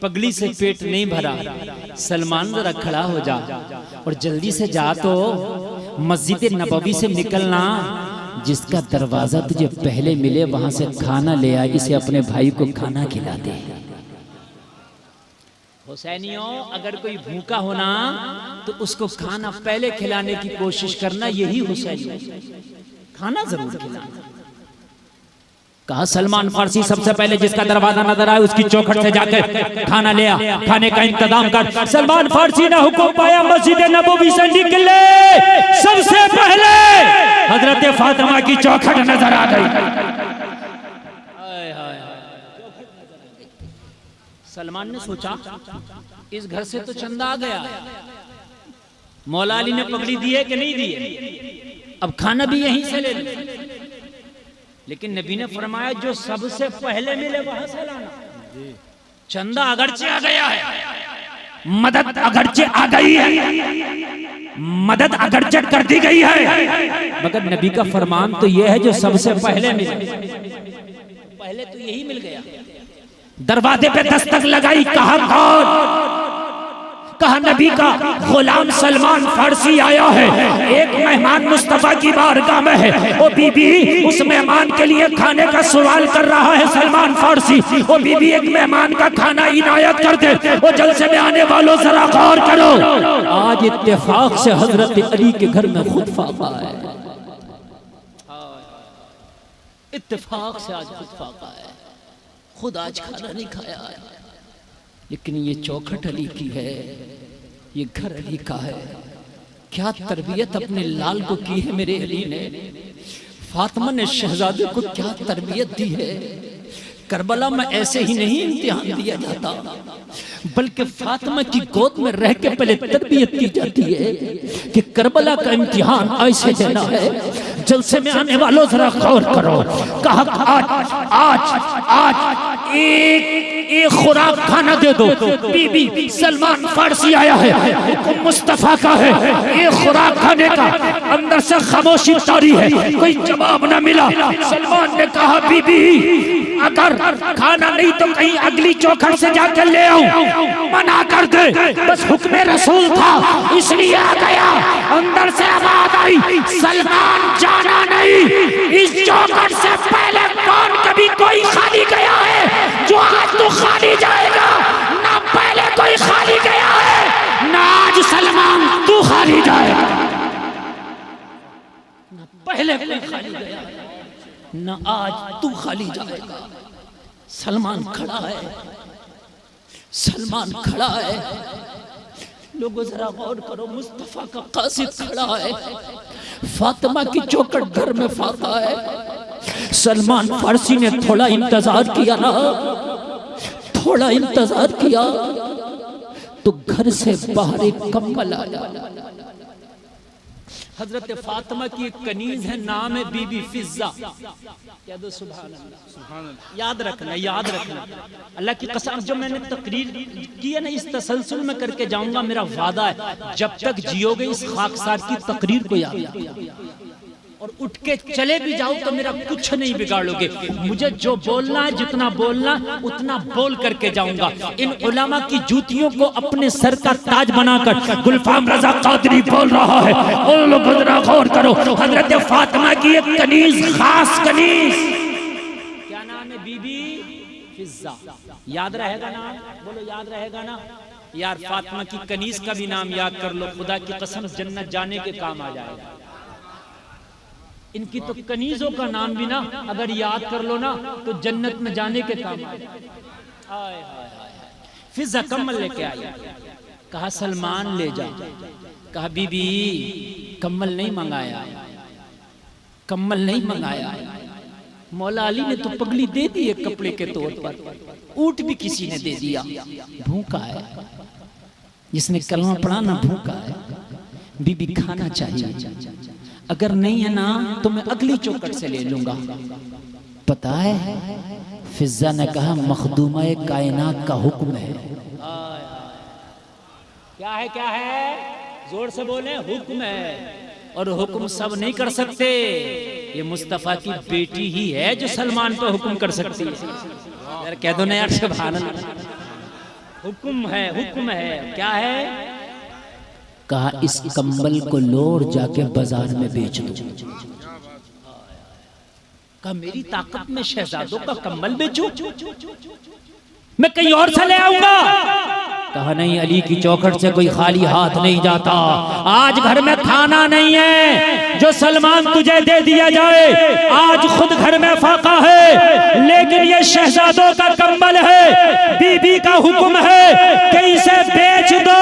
पगड़ी से पेट नहीं भरा। सलमान जरा खड़ा हो जा और जल्दी से जा, तो मस्जिद नबवी से निकलना, जिसका दरवाजा तुझे पहले मिले वहां से खाना ले आ, इसे अपने भाई को खाना खिला दे। हुसैनियों, अगर कोई भूखा होना तो उसको खाना पहले खिलाने की कोशिश करना, यही हुसैनी, खाना जरूर खिलाना। कहा सलमान फारसी सबसे पहले जिसका दरवाजा नजर आए उसकी चौखट से जाकर खाना ले आ, खाने का इंतजाम कर। सलमान फारसी ने हुक्म पाया, मस्जिद नबवी से निकले, सबसे पहले हजरत फातिमा की चौखट नजर आ गई। सलमान ने सोचा इस घर से तो चंदा आ गया, मौला अली ने पगड़ी दी है कि नहीं दी है, अब खाना भी यहीं से ले लो। लेकिन नबी ने फरमाया जो सबसे पहले मिले वहां से लाना। चंदा अगरचे आ गया है, मदद अगरचे आ गई है, मदद अगरचे कर दी गई है, मगर नबी का फरमान तो यह है जो सबसे पहले मिले। पहले तो यही मिल गया। दरवाजे पे दस्तक लगाई, कहा कौन? कहा नबी का गुलाम सलमान फारसी आया है, एक मेहमान मुस्तफा की बारगाह में है। ओ बीबी, उस मेहमान के लिए खाने का सवाल कर रहा है सलमान फारसी। ओ बीबी, एक मेहमान का खाना इनायत कर दे। ओ जलसे में आने वालों जरा गौर करो, आज इत्तेफाक से हजरत अली के घर में खुद फाका है, इत्तेफाक से आज खुद फाका है, खुद आज खाना नहीं खाया है। लेकिन ये चौखट अली की है, ये घर अली का है। क्या तरबियत अपने लाल को की है मेरे अली ने। फातिमा ने शहजादे को क्या तरबियत दी है। करबला में ऐसे ही नहीं इम्तिहान दिया जाता, बल्कि फातिमा की गोद में रह के पहले तरबियत की जाती है कि करबला का इम्तिहान ऐसे देना है। जलसे में आने वालों जरा गौर करो, कहा आज आज आज एक खुराक खाना दे दो। बीबी सलमान फारसी आया है, हुक्म मुस्तफा का है, एक खुराक खाने का। अंदर से खामोशी तारी है, कोई जवाब ना मिला। सलमान ने कहा बीबी अगर खाना नहीं तो कहीं अगली चौखट से जाकर ले आओ, मना कर दे, बस हुक्म रसूल था इसलिए आ गया। अंदर से आवाज आई, सलमान जाना नहीं, इस चौखट से पहले कौन कभी कोई खाली गया है जो आज तो खाली जाएगा? ना पहले कोई खाली गया है, ना आज सलमान तू खाली जाएगा। ना पहले कोई खाली गया है, ना आज तू खाली जाएगा। सलमान खड़ा है, सलमान खड़ा है। लोगों जरा गौर करो, मुस्तफा का कासिद खड़ा है, फातिमा की चौखट घर में फाका है। सलमान फारसी ने थोड़ा इंतजार किया ना, थोड़ा इंतजार किया तो घर से बाहर एक कम्बल आया। हजरत फातिमा की एक कनीज है, नाम है बीबी फिजा। क्या दो सुभान अल्लाह। याद रखना, याद रखना, अल्लाह की कसम। जो मैंने तकरीर की है ना, इस तसलसल में करके जाऊंगा, मेरा वादा है जब तक जियोगे इस खाकसार की तकरीर को याद और उठ के चले भी जाओ तो मेरा कुछ नहीं बिगाड़ोगे। मुझे जो बोलना है, जितना बोलना उतना बोल करके जाऊंगा। इन उलमा की जूतियों को अपने सर का ताज बनाकर गुलफाम रजा कादरी बोल रहा है। और लोग गौर करो, हजरत फातिमा की एक कनीज, खास कनीज, क्या नाम है? बीबी फिजा। याद रहेगा ना? बोलो याद रहेगा ना यार? फातिमा की कनीज का भी नाम याद कर लो, खुदा की कसम जन्नत जाने के काम आ जाएगा। इनकी तो कनीजों का नाम भी ना अगर याद कर लो ना तो जन्नत में जाने के काम आ जाए। फिजा कम्बल लेके आई, कहा सलमान ले जा। कहा बीबी कम्बल नहीं मंगाया, कम्बल नहीं मंगाया। मौला अली ने तो पगड़ी दे दी है कपड़े के तौर पर, ऊंट भी किसी ने दे दिया। भूखा है, जिसने कलमा पढ़ा ना भूखा है। बीबी खाना चाहिए, अगर नहीं है ना तो मैं अगली चौखट से ले लूंगा। पता है फिजा ने कहा मखदूमा कायनात का हुक्म है। क्या है? क्या है? जोर से बोले, हुक्म है। और हुक्म सब नहीं कर सकते, ये मुस्तफा की बेटी ही है जो सलमान पर हुक्म कर सकती है। यार कह दो ना यार, सुभान अल्लाह। हुक्म है, हुक्म है। क्या है? कहा इस कंबल को लोर जाके बाजार में बेच दो। कहा मेरी ताकत में शहजादों का कंबल बेचूं? मैं कहीं और से ले आऊंगा। कहा नहीं, अली की चौखट से कोई खाली हाथ नहीं जाता। आज घर में खाना नहीं है जो सलमान तुझे दे दिया जाए। आज खुद घर में फाका है, लेकिन ये शहजादों का कंबल है। बीबी का हुक्म है कि इसे बेच दो,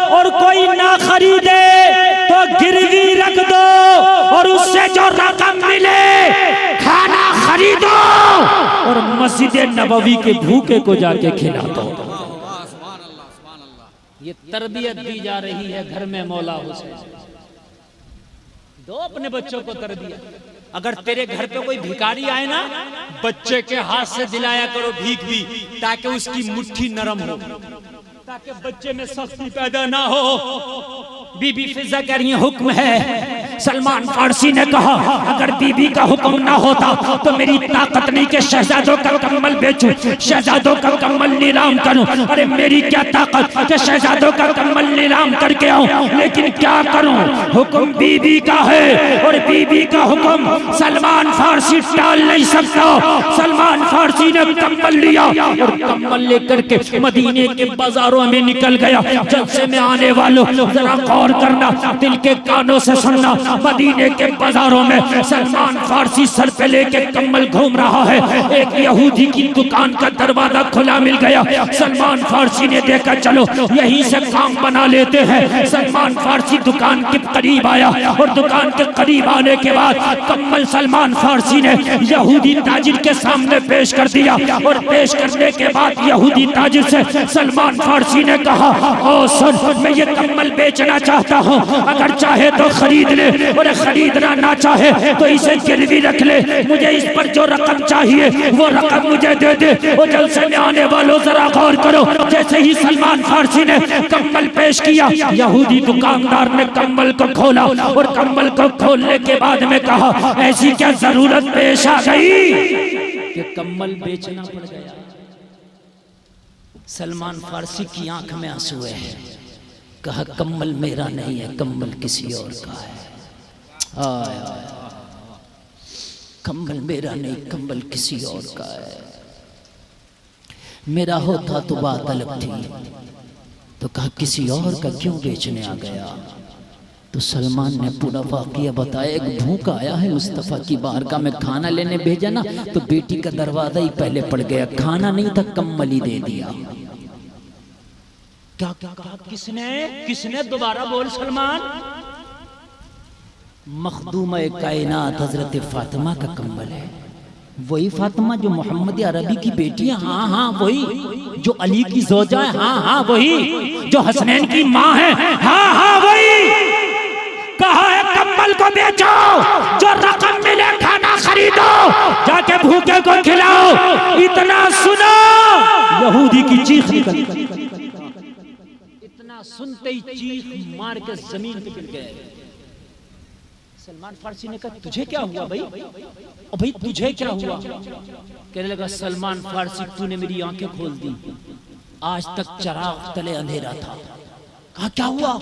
और कोई ना खरीदे तो गिरवी रख दो, और उससे जो रकम मिले खाना खरीदो और मस्जिद नबवी के भूखे को जाके खिला दो। ये तरबियत दी जा रही है घर में मौला हुसैन। दो अपने बच्चों को तरबियत। अगर तेरे घर पे कोई भिखारी आए ना, बच्चे के हाथ से दिलाया करो भीख भी, ताकि उसकी मुट्ठी नरम हो, ताकि बच्चे में सख्ती पैदा ना हो। बीबी फिजा कह रही है हुक्म है। सलमान फारसी ने कहा अगर बीबी का हुक्म ना होता तो मेरी ताकत नहीं कि शहजादों का कम्बल बेचूं, शहजादों का कम्बल नीलाम करूं। अरे मेरी क्या ताकत कि शहजादों का कम्बल नीलाम करके आऊं, लेकिन क्या करूं, हुक्म बीबी का है। और बीबी का हुक्म सलमान फारसी टाल नहीं सकता। सलमान फारसी ने कम्बल लिया और कम्बल लेकर के मदीने के बाजारों में निकल गया। जलसे में आने वालों जरा गौर करना, दिल के कानों से सुनना। मदीने के बाजारों में सलमान फारसी सर पे लेके कम्बल घूम रहा है। एक यहूदी की दुकान का दरवाजा खुला मिल गया। सलमान फारसी ने देखा चलो यहीं से काम बना लेते हैं। सलमान फारसी दुकान के करीब आया और दुकान के करीब आने के बाद कम्बल सलमान फारसी ने यहूदी ताजिर के सामने पेश कर दिया। और पेश करने के बाद यहूदी ताजिर से सलमान फारसी ने कहा ओ सुन, मैं ये कम्बल बेचना चाहता हूँ, अगर चाहे तो खरीद ले, और खरीदना ना चाहे तो इसे गिरवी रख ले। मुझे इस पर जो रकम चाहिए वो रकम मुझे दे दे। और जलसे में आने वालों जरा गौर करो, जैसे ही सलमान फारसी ने कम्बल पेश किया, यहूदी दुकानदार ने कम्बल को खोला और कम्बल को खोलने के बाद में कहा ऐसी क्या जरूरत पेश आ गई कि कम्बल बेचना पड़ गया। सलमान फारसी की आंख में आंसू है। कहा कम्बल मेरा नहीं है, कम्बल किसी और का है। कम्बल मेरा नहीं, कम्बल किसी और का है। मेरा होता तो बात अलग थी। तो कहा किसी और का क्यों बेचने आ गया? तो सलमान ने पूरा वाकया बताया। एक भूखा आया है मुस्तफा की बारगाह में, खाना लेने भेजा ना तो बेटी का दरवाजा ही पहले पड़ गया। खाना नहीं था, कम्बल ही दे दिया। क्या किसने दोबारा बोल सलमान? मखदूमा कायनात हजरत फातिमा का कम्बल है। वही फातिमा जो मोहम्मद अरबी की बेटी है। हाँ हाँ वही। जो अली की ज़ौजा है। हाँ हाँ वही। जो हसनैन की माँ है। हाँ हाँ वही। कहा है माल को बेचो, जो रकम मिले खाना खरीदो, जाके भूखे को खिलाओ। इतना सुनो, यहूदी की चीख निकल, इतना सुनते ही चीख मार के जमीन पे गिर गए। सलमान फारसी ने कहा तुझे क्या हुआ भाई? ओ भाई तुझे क्या हुआ? कहने लगा सलमान फारसी तूने मेरी आंखें खोल दी, आज तक चराग तले अंधेरा था। कहा क्या हुआ?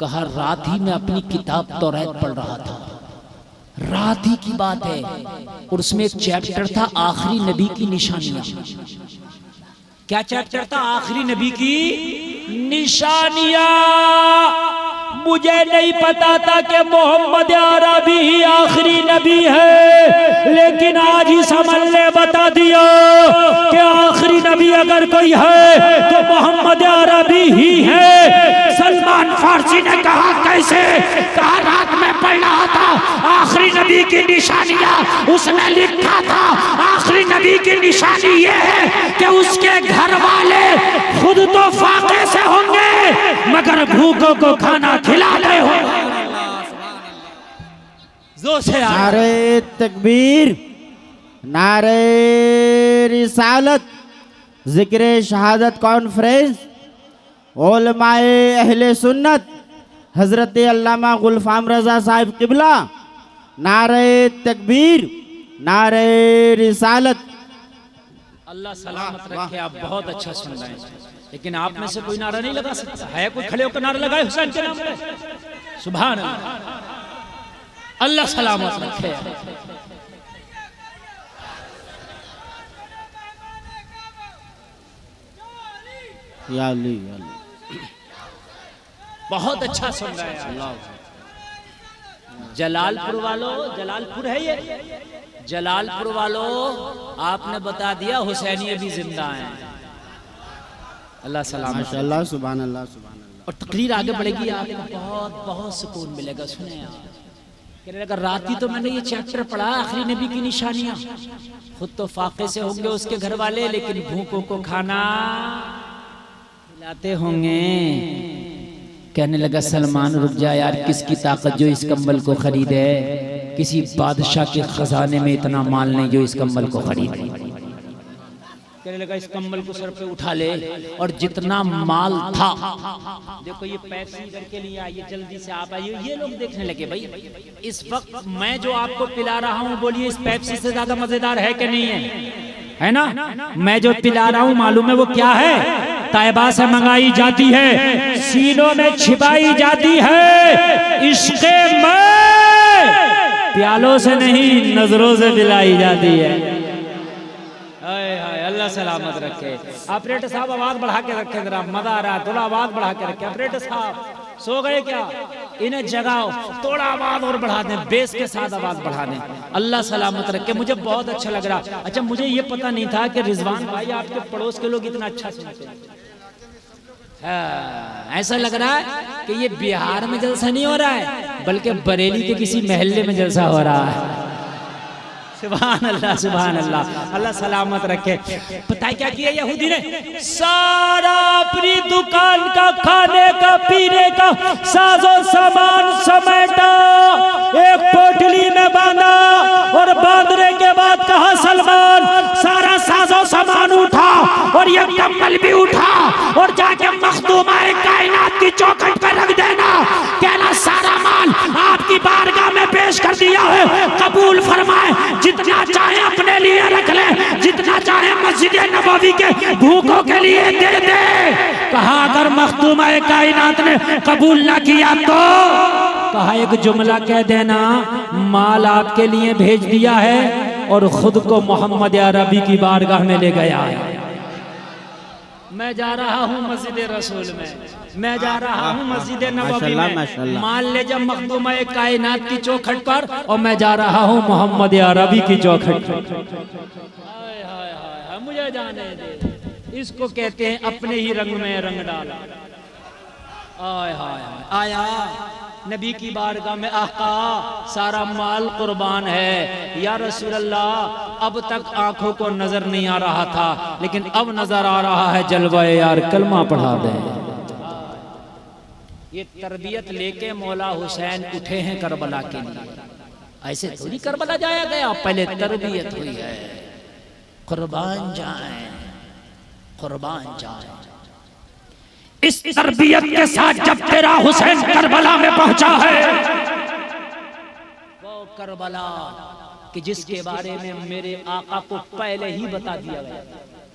कहा रात ही में अपनी किताब तौरात पढ़ रहा था, रात ही की बात है, और उसमें एक चैप्टर था आखिरी नबी की निशानियां। क्या चैप्टर था? आखिरी नबी की निशानियां। मुझे नहीं पता था कि मोहम्मद अरबी ही आखिरी नबी है, लेकिन आज ही समझ ले बता दिया कि आखिरी नबी अगर कोई है तो मोहम्मद अरबी ही है। सलमान फारसी ने कहा कैसे? कहा रात में पढ़ रहा था आखिरी नबी की निशानियां, उसने लिखा था आखिरी नबी की निशानी ये है कि उसके घर वाले खुद तो फाके से होंगे मगर भूखों को खाना खिला रहे हो। जोर से नारे तकबीर, नारे रिसालत, जिक्र शहादत कॉन्फ्रेंस, उलमाए अहले सुन्नत हजरत अल्लामा गुलफाम रजा साहिब किबला। नारे तकबीर, नारे रिसालत। अल्लाह सलामत रखे। आप बहुत अच्छा सुन रहे हैं, लेकिन आप में से कोई नारा नहीं लगा सकता है? कोई खड़े होकर नारा लगाए हुसैन के नाम पे? सुभान अल्लाह, अल्लाह सलामत रखे। या अली, या अली। बहुत अच्छा सुन रहे हैं। जलालपुर वालों, जलालपुर है ये, जलालपुर वालों आपने बता दिया हुसैनी अभी जिंदा हैं। अल्लाह सलाम, माशाअल्लाह, सुभान अल्लाह, सुभान अल्लाह। और तकरीर आगे बढ़ेगी, आपको बहुत बहुत सुकून मिलेगा। सुने आप, कहने लगा रात ही तो मैंने ये चैप्टर पढ़ा आखिरी नबी की निशानियां। खुद तो फाके से होंगे उसके घर वाले, लेकिन भूखों को खाना खिलाते होंगे। कहने लगा सलमान रुक जा यार, किसकी ताकत जो इस कंबल को खरीदे? किसी बादशाह के खजाने में इतना माल नहीं जो इस कंबल को खरीदे। कहने लगा इस कंबल को सर पे उठा ले, और जितना माल था, देखो ये पेप्सी इधर के लिए आइए, जल्दी से आप आइए। ये लोग देखने लगे भाई इस वक्त मैं जो आपको पिला रहा हूँ, बोलिए इस पेप्सी से ज्यादा मजेदार है कि नहीं है ना? मैं जो पिला रहा हूँ मालूम है वो क्या है? ताइबा से मंगाई जाती है, सीनों में छिपाई जाती है, इश्क़े में प्यालों से नहीं नजरों से पिलाई जाती है। अल्लाह सलामत रखे। ऑपरेटर साहब आवाज बढ़ा के रखे, जरा मजा आ रहा है, थोड़ा आवाज बढ़ा के रखे। ऑपरेटर साहब सो गए क्या? इन्हें जगाओ, थोड़ा आवाज और बढ़ा दें, बेस के साथ आवाज बढ़ा दें। अल्लाह सलामत रखे। मुझे बहुत अच्छा लग रहा। अच्छा, मुझे ये पता नहीं था कि रिजवान भाई आपके पड़ोस के लोग इतना अच्छा सुनते हैं। ऐसा लग रहा है कि ये बिहार में जलसा नहीं हो रहा है, बल्कि बरेली के किसी महल्ले में जलसा हो रहा है। सुभान अल्लाह, सुभान अल्लाह, अल्लाह सलामत रखे। पता है क्या किया यहूदी ने? सारा अपनी दुकान का खाने का पीने का साजो सामान समेटा, एक पोटली में बांधा, और बांधने के बाद कहा सलमान सारा साजो सामान उठा और ये कंबल भी उठा और जाके मखदूमाए कायनात की चौखट पर रख देना। कहना सारा माल आपकी बारगाह में पेश कर दिया है, कबूल फरमाए। जितना चाहे अपने लिए रख ले, जितना चाहे मस्जिद नबवी के भूखों के लिए दे दे। कहा अगर मखदूमाए कायनात ने कबूल ना किया तो कहा एक जुमला कह देना, माल आपके लिए भेज दिया है और खुद को मोहम्मद अरबी की बारगाह में ले गया है। मैं जा रहा हूँ मस्जिद रसूल में, मैं जा रहा हूँ मस्जिद नबवी में, मान ले जब मखदूम कायनात की चौखट पर, और मैं जा रहा हूँ मोहम्मद अरबी की चौखट पर। मुझे जाने दे, इसको कहते हैं अपने ही रंग में रंग डाला। आय हाय आया नबी की बारगाह में, आका सारा माल कुर्बान है या रसूल अल्लाह। अब तक आंखों को नजर नहीं आ रहा था, लेकिन अब नजर आ रहा है जलवा यार, कलमा पढ़ा दे। ये तरबियत लेके मौला हुसैन उठे हैं करबला के लिए। ऐसे थोड़ी करबला जाया गया, पहले तरबियत हुई है। कुर्बान जाएं, कुर्बान जाएं। इस तरबियत के साथ जब तेरा हुसैन करबला में पहुंचा है, वो करबला कि जिसके बारे में मेरे आका को पहले ही बता दिया गया,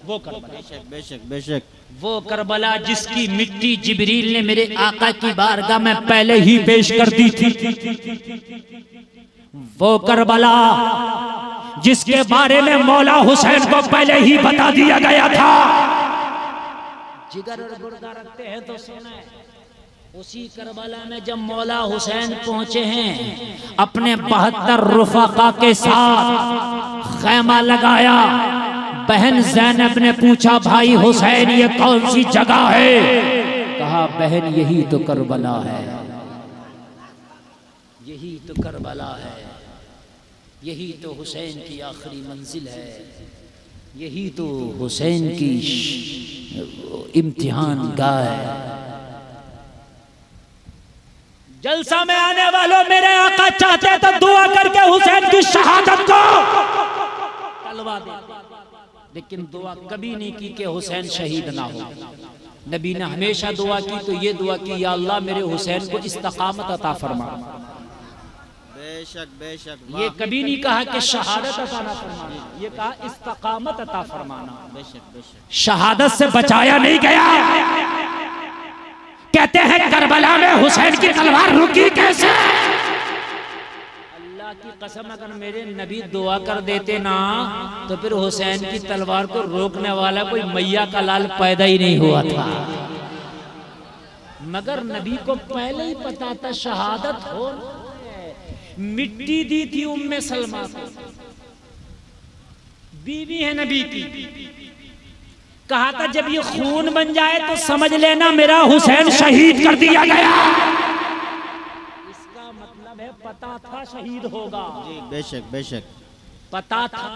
वो करबला। बेशक बेशक बेशक। वो करबला जिसकी मिट्टी जिब्रील ने मेरे आका की बारगाह में पहले ही पेश कर दी थी। वो करबला जिसके बारे में मौला हुसैन को पहले ही बता दिया गया था। जिगर और गुर्दा रखते हैं तो सुने, उसी करबला में जब मौला हुसैन पहुंचे हैं, अपने 72 रुफाका के साथ खैमा लगाया। बहन ज़ैनब ने पूछा, भाई हुसैन ये कौन सी जगह है? कहा, बहन यही तो करबला है, यही तो करबला है, यही तो हुसैन की आखिरी मंजिल है, यही तो हुसैन की इम्तिहान गाह है। जलसा में आने वालों, मेरे आका चाहते तो दुआ करके हुसैन की शहादत को टलवा दे, लेकिन दुआ कभी नहीं की कि हुसैन शहीद ना हो। नबी ने हमेशा दुआ की तो ये दुआ की, या अल्लाह मेरे हुसैन को इस्तकामत अता फरमा। बेशक बेशक। ये कभी नहीं कहा कि शहादत अता ना फरमाना, ये कहा इस्तकामत अता फरमाना। बेशक बेशक। शहादत से बचाया नहीं गया। कहते हैं करबला में हुसैन की तलवार रुकी कैसे? अल्लाह की कसम, अगर मेरे नबी दुआ कर देते ना तो फिर हुसैन की तलवार को रोकने वाला कोई मैया का लाल पैदा ही नहीं हुआ था। मगर नबी को पहले ही पता था शहादत हो। मिट्टी दी थी उम्मे सलमा को, बीवी है नबी की। कहा था जब ये खून बन जाए तो समझ लेना मेरा हुसैन शहीद कर दिया गया। इसका मतलब है पता था शहीद होगा। जी बेशक बेशक। पता था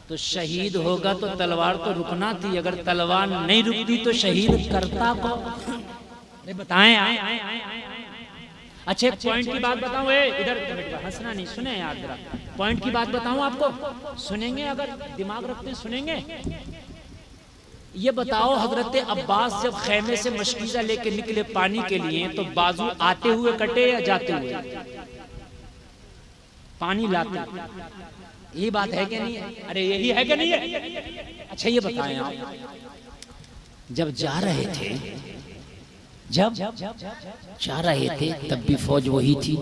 तो शहीद होगा तो तलवार तो रुकना थी। अगर तलवार नहीं रुकती तो शहीद करता को। बताएं अच्छे पॉइंट की बात बताऊं। इधर हंसना नहीं, सुने यार जरा। पॉइंट की बात बताऊं आपको, सुनेंगे? अगर दिमाग रखते सुनेंगे। ये बताओ, हजरत अब्बास जब खेमे से मशकीजा लेके निकले पानी के लिए, तो बाजू आते हुए कटे या जाते हुए? पानी लाते। यही बात है कि नहीं है? अरे यही है कि नहीं है? अच्छा ये बताएं आप, जब जा रहे थे, जब जा रहे थे तब भी फौज वही थी,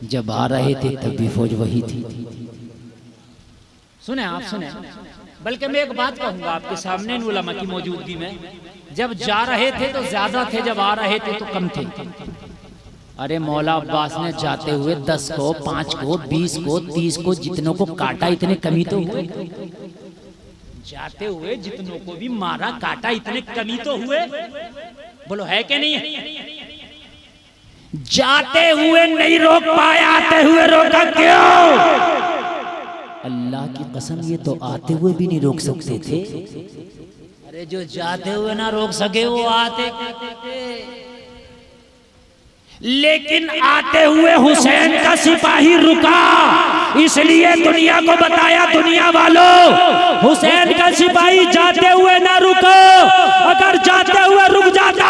जब आ रहे थे तब भी फौज वही थी। सुने आप, सुने। बल्कि मैं एक बात कहूंगा आपके सामने उलमा की मौजूदगी में, जब जा रहे थे तो ज्यादा थे, जब आ रहे थे तो कम थे। अरे मौला अब्बास ने जाते हुए 10 को, 5 को, 20 को, 30 को, जितनों को काटा, इतने कमी तो हुए। जाते हुए जितनों को भी मारा काटा, इतने कमी तो हुए। बोलो है कि नहीं है? जाते हुए नहीं रोक पाए, आते हुए रोका क्यों? अल्लाह की कसम, ये तो आते हुए भी नहीं रोक सकते थे। अरे जो जाते हुए ना रोक सके वो आते थे। लेकिन आते हुए हुसैन का सिपाही रुका, इसलिए दुनिया को बताया, दुनिया वालों हुसैन का सिपाही जाते हुए ना रुको। अगर जाते हुए रुक जाता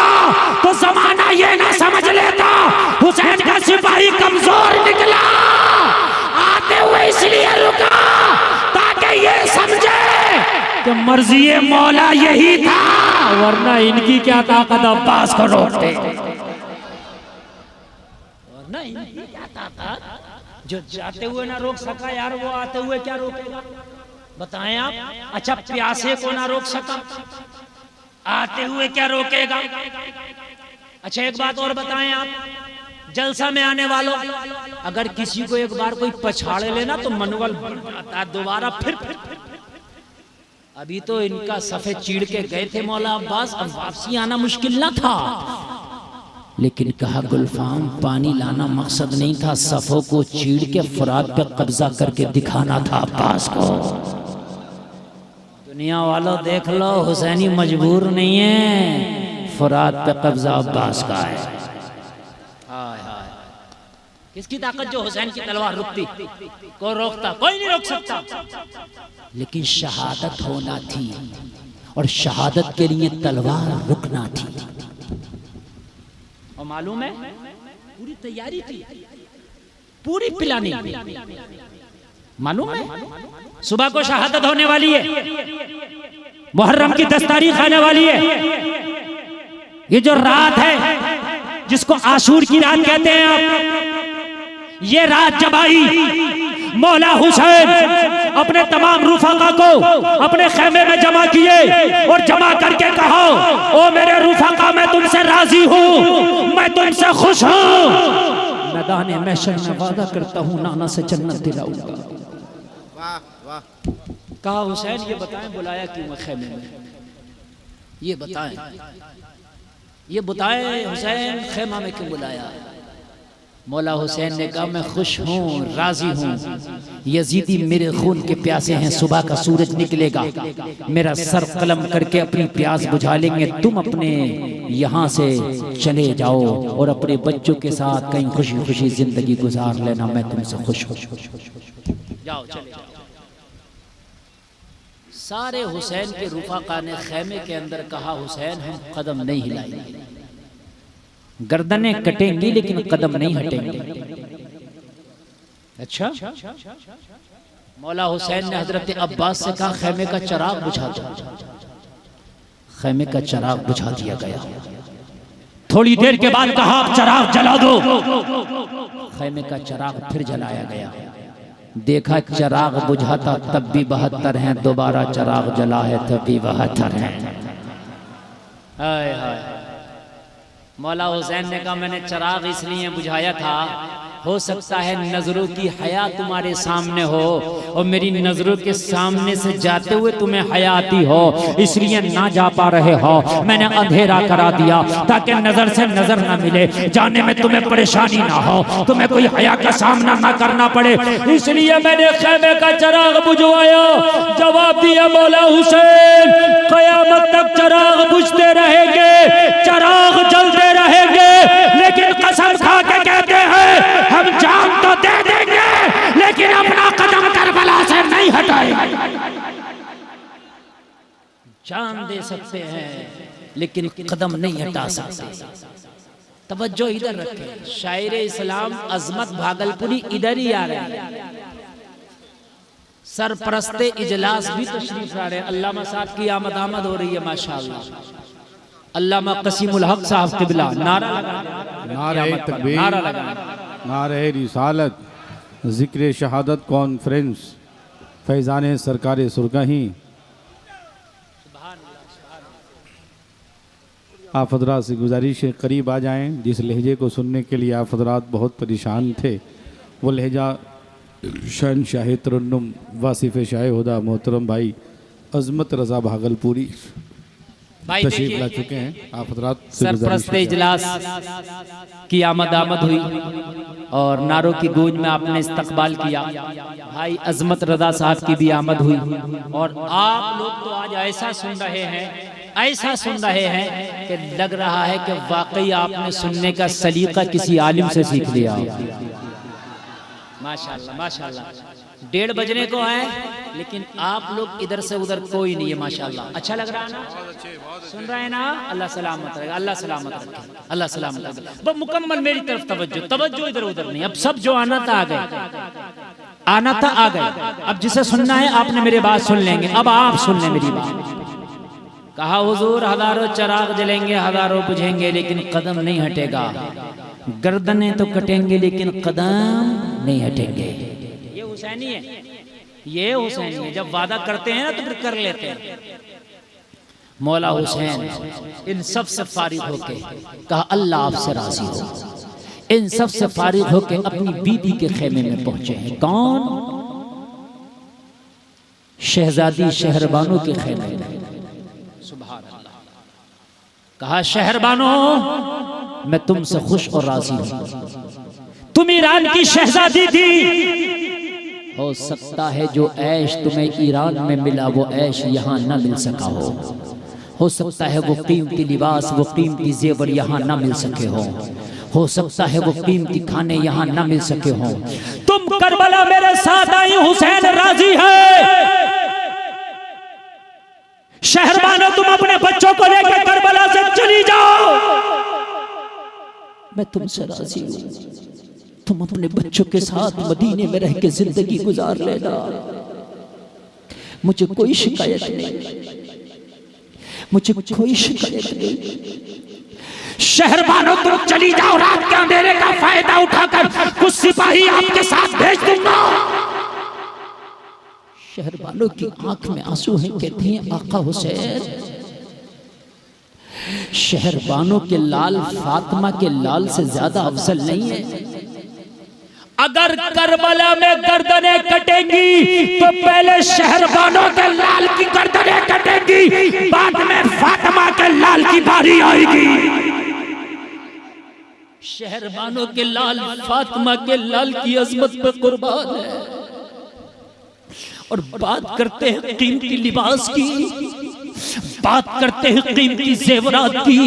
तो जमाना ये ना समझ लेता हुसैन का सिपाही कमजोर निकला। आते हुए इसलिए रुका ताकि ये समझे कि मर्जी मौला यही था, वरना इनकी क्या ताकत अब्बास को रोकते। वरना इनकी क्या ताकत, जो जाते हुए ना रोक सका यार, वो आते हुए क्या रोकेगा? बताएं आप। अच्छा प्यासे को ना रोक सका, आते हुए क्या रोकेगा? अच्छा एक बात और बताएं आप, जलसा में आने वालों, अगर किसी को एक बार कोई पछाड़े लेना तो मनोबल बढ़ता दोबारा फिर। अभी तो इनका सफेद चीड़ के गए थे मौला अब्बास, अब वापसी आना मुश्किल ना था। लेकिन कहा गुलफाम, पानी लाना मकसद नहीं था, सफों को चीड़ के फुरात पे कब्जा करके दिखाना था अब्बास को। दुनिया वालों देख लो, हुसैनी मजबूर नहीं है, फुरात पे कब्जा अब्बास का है। हाय हाय, किसकी ताकत जो हुसैन की तलवार रुकती, को रोकता, कोई नहीं रोक सकता। लेकिन शहादत होना थी और शहादत के लिए तलवार रुकना थी। और मालूम है पूरी तैयारी थी, पूरी प्लानिंग। मालूम है सुबह को शहादत होने वाली है, मुहर्रम की 10 तारीख आने वाली है। ये जो रात है जिसको आशूर की रात कहते हैं आप, ये रात जब आई मौला हुसैन अपने तमाम रुफाका को अपने खेमे में जमा किए और जमा करके कहा, ओ मेरे रुफाका मैं तुमसे राजी हूँ, मैं तुमसे खुश हूँ। मैदान महशर में वादा करता हूँ नाना से जन्नत दिलाऊंगा। वाह वाह। कहा हुसैन ये बताएं बुलाया क्यों खेमे में, ये बताएं, ये बताएं हुसैन खेमा में क्यों बुलाया। मौला हुसैन ने कहा मैं खुश हूँ, राजी हूँ। यजीदी मेरे खून के प्यासे हैं, सुबह का सूरज निकलेगा, मेरा सर कलम करके अपनी प्यास बुझा लेंगे। तुम अपने यहाँ से चले जाओ और अपने बच्चों के साथ कहीं खुशी खुशी जिंदगी गुजार लेना, मैं तुमसे खुश हूँ। जाओ चले जाओ। सारे हुसैन के रुफाका ने खेमे के अंदर कहा हुसैन हम कदम नहीं हिलाएंगे, गर्दनें कटेंगी लेकिन कदम नहीं हटेंगे। अच्छा, मौला हुसैन ने हजरत अब्बास से कहा खेमे का चिराग बुझा दो। खेमे का चिराग बुझा दिया गया। थोड़ी देर के बाद कहा आप चिराग जला दो। खेमे का चिराग फिर जलाया गया। देखा चिराग बुझाता तब भी 72 हैं, दोबारा चिराग जला है तब भी 72 हैं। हाय हाय। मौला हुसैन ने कहा मैंने चिराग इसलिए बुझाया था, हो सकता है नजरों की हया तुम्हारे सामने हो और मेरी नजरों के सामने से जाते हुए तुम्हें हया आती हो, इसलिए ना जा पा रहे हो। मैंने अंधेरा करा दिया ताकि नजर से नजर ना मिले, जाने में तुम्हें परेशानी ना हो, तुम्हें कोई हया का सामना ना करना पड़े, इसलिए मैंने खेमे का चिराग बुझवाया। जवाब दिया मौला हुसैन कयामत तक चिराग बुझते रहेंगे, चिराग जलते रहेंगे, लेकिन कसम खा के कहते हैं हम जान तो दे देंगे लेकिन अपना कदम करबला से नहीं हटाएंगे। जान दे सकते हैं लेकिन कदम नहीं हटा सकते। तवज्जो इधर रखें, शायर इस्लाम अजमत भागलपुरी इधर ही आ रहे हैं। सरपरस्ते इजलास भी तशरीफ ला रहे हैं। अल्लामा साहब की आमद हो रही है माशाअल्लाह। अल्लामा कसीमुल हक साहब किबला नारा लगा, नारे तकबीर, नारा लगा, नारे रिसालत, जिक्र शहादत कॉन्फ्रेंस, फैजान सरकार सुरगही। आप हजरात से गुजारिश है करीब आ जाएं। जिस लहजे को सुनने के लिए आप हजरात बहुत परेशान थे, वो लहजा शहनशाह तरन्नुम वासिफ शाह हुदा मोहतरम भाई अजमत रजा भागलपुरी तशरीफ ला चुके हैं। आप हजरात सरपरस्त इजलास की आमद हुई और नारों की गूंज में आपने इस्तकबाल किया। भाई अजमत रजा साहब की भी आमद हुई और आप लोग तो आज ऐसा सुन रहे हैं, ऐसा सुन रहे हैं कि लग रहा है कि वाकई आपने सुनने का सलीका किसी आलिम से सीख लिया। माशाल्लाह माशाल्लाह। 1:30 बजने को है लेकिन आप लोग इधर से उधर कोई नहीं है माशाल्लाह। अच्छा लग रहा है ना, सुन रहे हैं ना। अल्लाह सलामत रखे, अल्लाह सलामत रखे, अल्लाह सलामत रखे। बस मुकम्मल मेरी तरफ तवज्जो इधर उधर नहीं। अब सब जो आना था आ गए, आना था आ गए। अब जिसे सुनना है आपने मेरी बात सुन लेंगे। अब आप सुन लें मेरी बात। कहा हुजूर हजारों चिराग जलेंगे, हजारों बुझेंगे लेकिन कदम नहीं हटेगा। गर्दनें तो कटेंगे लेकिन कदम नहीं हटेंगे। ये हुसैनी है, ये हुसैनी है। जब वादा करते हैं ना तो फिर कर लेते हैं। मौला हुसैन इन सब से फारिग होके कहा अल्लाह आपसे राजी हो। इन सब से फारिग होके अपनी बीबी के खेमे में पहुंचे हैं। कौन? शहजादी शहरबानो के खेमे में। सुभान अल्लाह। कहा शहरबानो मैं तुमसे खुश और राजी हूं। तुम ईरान की शहजादी थी, हो सकता है जो ऐश तुम्हें ईरान में मिला वो ऐश यहां न मिल सका हो, हो सकता है वो कीमती लिबास, वो कीमती जेवर यहाँ ना मिल सके हो सकता है वो कीमती खाने यहाँ ना मिल सके हो। तुम करबला मेरे साथ आई, हुसैन राजी है। शहरबानो तुम अपने बच्चों को लेकर करबला से चली जाओ, मैं तुमसे राजी हूं। तुम अपने बच्चों के साथ मदीने में रह के जिंदगी गुजार लेना, मुझे कोई शिकायत नहीं, मुझे कोई शिकायत नहीं। शहरबानो तुम चली जाओ, रात के अंधेरे का फायदा उठाकर कुछ सिपाही आपके साथ भेज दूंगा। शहरबानो की आंख में आंसू हैं, कहती हैं आका हुसैन, शहरबानो के लाल फातिमा के लाल से ज्यादा अफजल नहीं है। अगर करबला में गर्दनें कटेंगी तो पहले शहरबानो के लाल की गर्दनें कटेंगी, बाद में फातिमा के लाल की बारी आएगी। शहरबानो के लाल फातिमा के लाल की अजमत पे कुर्बान है। और बात करते हैं कीमती लिबास की, बात करते हैं कीमती जेवरात की,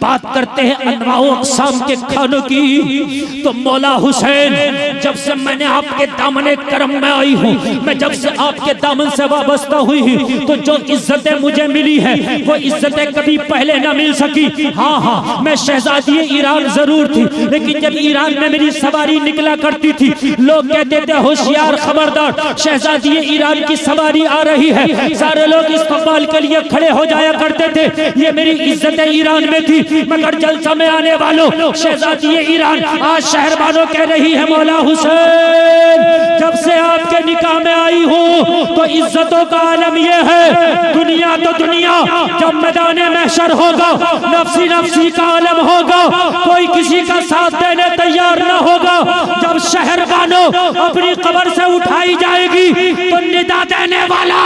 बात करते हैं अनवाओ अक़साम के खानों की, तो मौला हुसैन जब से मैंने आपके दामन करम में आई हूँ, मैं जब से आपके दामन से वाबस्ता हुई हूँ, तो जो इज्जतें मुझे मिली है वो इज्जतें कभी पहले ना मिल सकी। हाँ, मैं शहजादी ईरान जरूर थी, लेकिन जब ईरान में मेरी सवारी निकला करती थी, लोग कहते थे होशियार खबरदार, शहजादी ईरान की सवारी आ रही है। सारे लोग इस्तकबाल के लिए खड़े हो जाया करते थे, ये मेरी इज्जतें ईरान में थी। मगर जलसा में आने वालों, शहजादी ईरान आज शहरबानो कह रही है मौला हुसैन जब से आपके निकाह में आई हूँ तो इज्जतों का आलम यह है, दुनिया तो दुनिया, जब मैदान महशर होगा नफ्सी नफ्सी का आलम होगा, कोई किसी का साथ देने तैयार न होगा। जब शहरबानो अपनी कब्र से उठाई जाएगी तो निदा देने वाला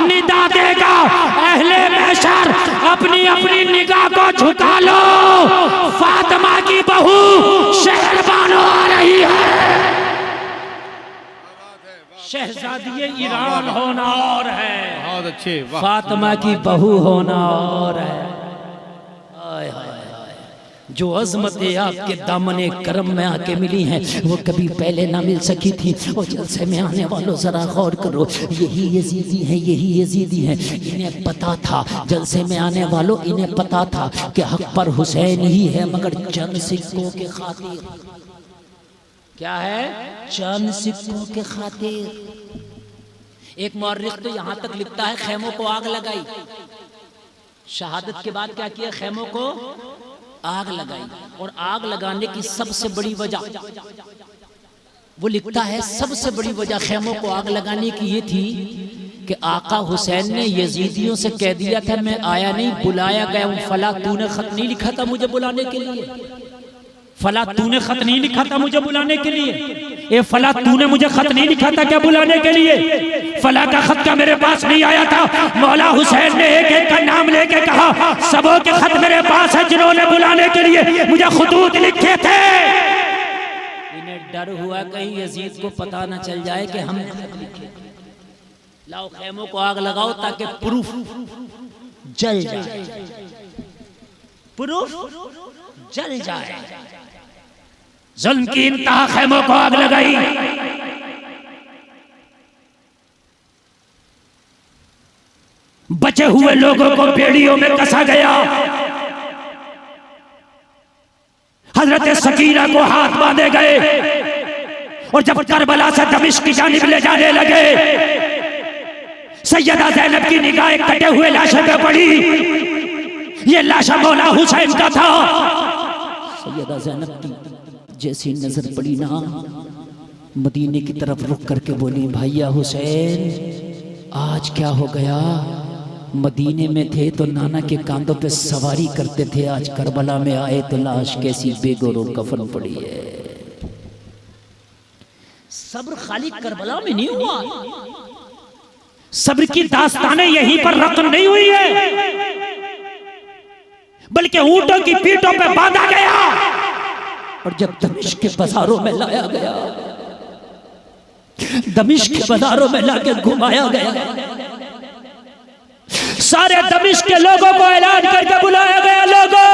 निदा देगा, अहले महशर अपनी अपनी निगाह को झुका लो, फातिमा की बहू शहरबानो आ रही है। शहजादी ईरान होना और है, बहुत अच्छे, फातिमा की बहू होना और है। हाय हाय हाय, जो अजमतें आपके दामने करम में आके मिली हैं वो कभी पहले ना मिल सकी थी। और जलसे में आने वालों जरा गौर करो, यही यजीदी हैं, यही यजीदी हैं। इन्हें पता था, जलसे में आने वालों इन्हें पता था कि हक पर हुसैन ही है, मगर चंद सिक्कों के खातिर, क्या है, चंद सिक्कों के खातिर। एक मौर्रिख तो यहाँ तक लिखता है खेमों को आग लगाई, शहादत के बाद क्या किया, खेमों को आग लगाई। और आग लगाने की सबसे बड़ी वजह वो लिखता है, सबसे बड़ी वजह खेमों को आग लगाने की ये थी कि आका हुसैन ने यजीदियों से कह दिया था मैं आया नहीं, बुलाया गया हूं। फला तूने खत नहीं लिखा था मुझे बुलाने के लिए, फला तूने खत नहीं लिखा था मुझे बुलाने के लिए, ए फला तूने मुझे खत नहीं लिखा था क्या बुलाने के लिए, फला का खत क्या मेरे पास नहीं आया था। मौला हुसैन ने एक एक का नाम लेके कहा सबों के खत मेरे पास है जिन्होंने बुलाने के लिए मुझे खुतूत लिखे थे। इन्हें डर हुआ कहीं यजीद को पता न चल जाए कि हम लिखे। लाओ खेमों को आग लगाओ ताकि प्रूफ जल जाए, प्रूफ जल जाए। जुल्म की इंतहा, खेमों को आग लगाई। बचे हुए लोगों को बेड़ियों में कसा गया। हजरत सकीना को हाथ बांधे गए और जब करबला से दमिश्क की जानिब ले जाने लगे, सैयदा ज़ैनब की निगाहें कटे हुए लाशों पे पड़ी। ये लाशा मौला हुसैन का था। सैयदा ज़ैनब की जैसी नजर पड़ी ना, मदीने की तरफ रुक करके बोली भैया हुसैन आज क्या हो गया, मदीने में थे तो नाना के कांधों पे सवारी करते थे, आज करबला में आए तो लाश कैसी बेगोरो कफन पड़ी है। सब्र खाली करबला में नहीं हुआ, सब्र की दास्तानें यहीं पर रकम नहीं हुई है, बल्कि ऊंटों की पीठों पे बांधा गया और जब दमिश्क के बाजारों में लाया गया, दमिश्क के बाजारों में लाके घुमाया गया, सारे दमिश्क के लोगों को ऐलान करके बुलाया गया, लोगों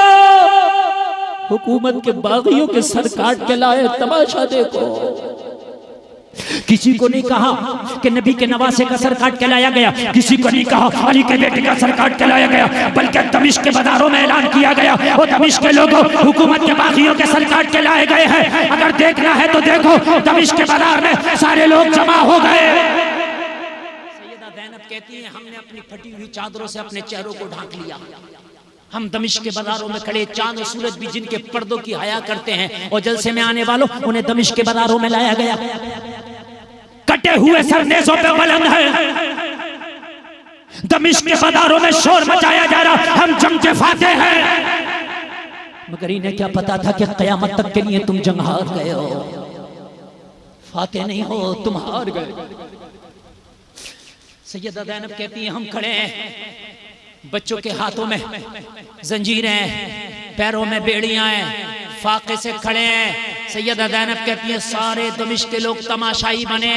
हुकूमत के बागियों के सर काट के लाए, तमाशा देखो। किसी को नहीं कहा कि नबी के नवासे का सर काट के लाया गया, किसी को नहीं कहा अली के बेटे का सर काट के लाया गया, बल्कि दमिश्क के बाजारों में ऐलान किया गया, वो दमिश्क के लोगों हुकूमत के बागियों के सर काट के लाए गए हैं। अगर देखना है तो देखो, दमिश्क के बाजार में सारे लोग जमा हो गए। सैयदा ज़ैनब कहती है, हमने अपनी फटी हुई चादरों से अपने चेहरों को ढांक लिया। हम दमिश्क के बाजारों में खड़े, चांद और सूरज भी जिनके पर्दों की हया करते हैं, और जलसे में आने वालों उन्हें दमिश्क के बाजारों में लाया गया। कटे हुए सर नेज़ों पे बुलंद है, दमिश्क के बाजारों में शोर मचाया जा रहा, हम जंग के फाते हैं। मगर इन्हें क्या पता था कि क़यामत तक के लिए तुम जंग हार गए हो, फाते नहीं हो, तुम हार गए। सैयदा ज़ैनब कहती हैं, हम खड़े हैं, बच्चों के हाथों में जंजीरें हैं, पैरों में बेड़ियां हैं, फाके से खड़े हैं। सैयदा ज़ैनब कहती है, सारे दमिश्क के लोग तमाशाई बने,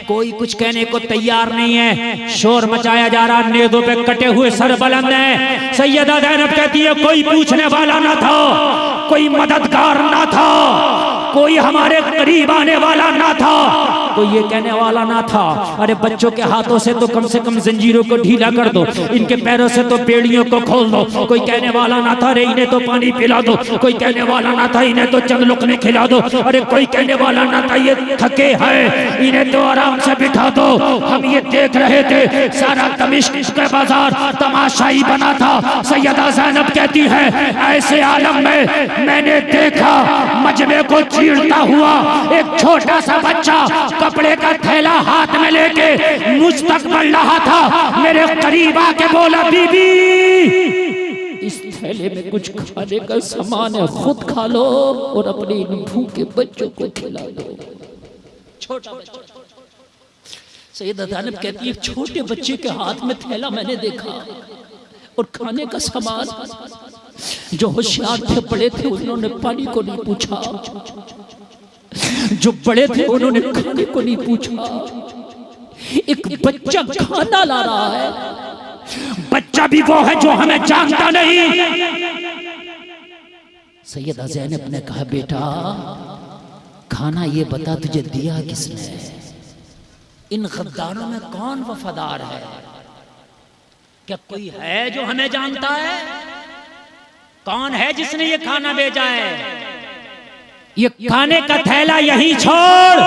कोई कुछ कहने को तैयार नहीं है, शोर मचाया जा रहा, नेज़ों पे कटे हुए सर बुलंद हैं। सैयदा ज़ैनब कहती है, कोई पूछने वाला ना था, कोई मददगार ना था, कोई हमारे करीब आने वाला ना था, कोई ये कहने वाला ना था अरे बच्चों के हाथों से तो कम से कम जंजीरों को ढीला कर दो, इनके पैरों से तो बेड़ियों को खोल दो। कोई कहने वाला ना था अरे इन्हें तो पानी पिला दो, कोई कहने वाला ना था इन्हें तो चंद लुकमे खिला दो, अरे कोई कहने वाला ना था ये थके हैं इन्हें तो आराम से बिठा दो। हम ये देख रहे थे, सारा दमिश्क का बाजार तमाशाई बना था। सैयदा ज़ैनब कहती है, ऐसे आलम में मैंने देखा मजमे को चीरता हुआ एक छोटा सा बच्चा कपड़े का थैला हाथ में लेके मुझ तक बढ़ रहा था। मेरे करीब आके बोला, बीबी इस थैले में कुछ खाने का सामान है, खुद खा लो और अपने इन भूखे बच्चों को खिला दो। छोटा बच्चा। सैयदा ज़ैनब कहती है, छोटे बच्चे के हाथ में थैला मैंने देखा और खाने का सामान। जो होशियार थे, बड़े थे, उन्होंने पानी को नहीं पूछा, जो बड़े थे उन्होंने खाने को नहीं पूछा। एक बच्चा खाना ला रहा है, बच्चा भी वो है जो हमें जानता नहीं। सैयदा ज़ैनब ने कहा, बेटा खाना ये बता तुझे दिया किसने, इन गद्दारों में कौन वफादार है, क्या कोई है जो हमें जानता है, कौन है जिसने ये खाना भेजा है। ये खाने का थैला यही छोड़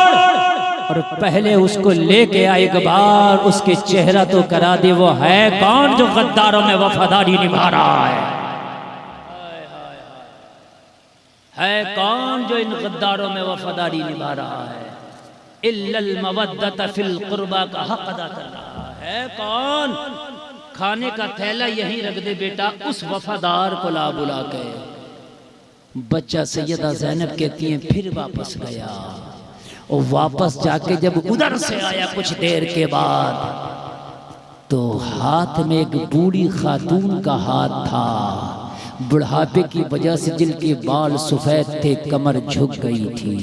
और पहले उसको लेके आ, एक बार उसके चेहरा तो करा दे, वो है कौन जो गद्दारों में वफादारी निभा रहा है कौन जो इन गद्दारों में वफादारी निभा रहा है। इल्लल मवद्दत फिल कुर्बा का हक अदा कर रहा है कौन। खाने का थैला यहीं रख दे बेटा, उस वफादार को ला बुला के। बच्चा सैयदा ज़ैनब कहती हैं, फिर वापस गया और वापस जाके जब उधर से आया कुछ देर के बाद, तो हाथ में एक बूढ़ी खातून का हाथ था। बुढ़ापे की वजह से जिनके बाल सफ़ेद थे, कमर झुक गई थी।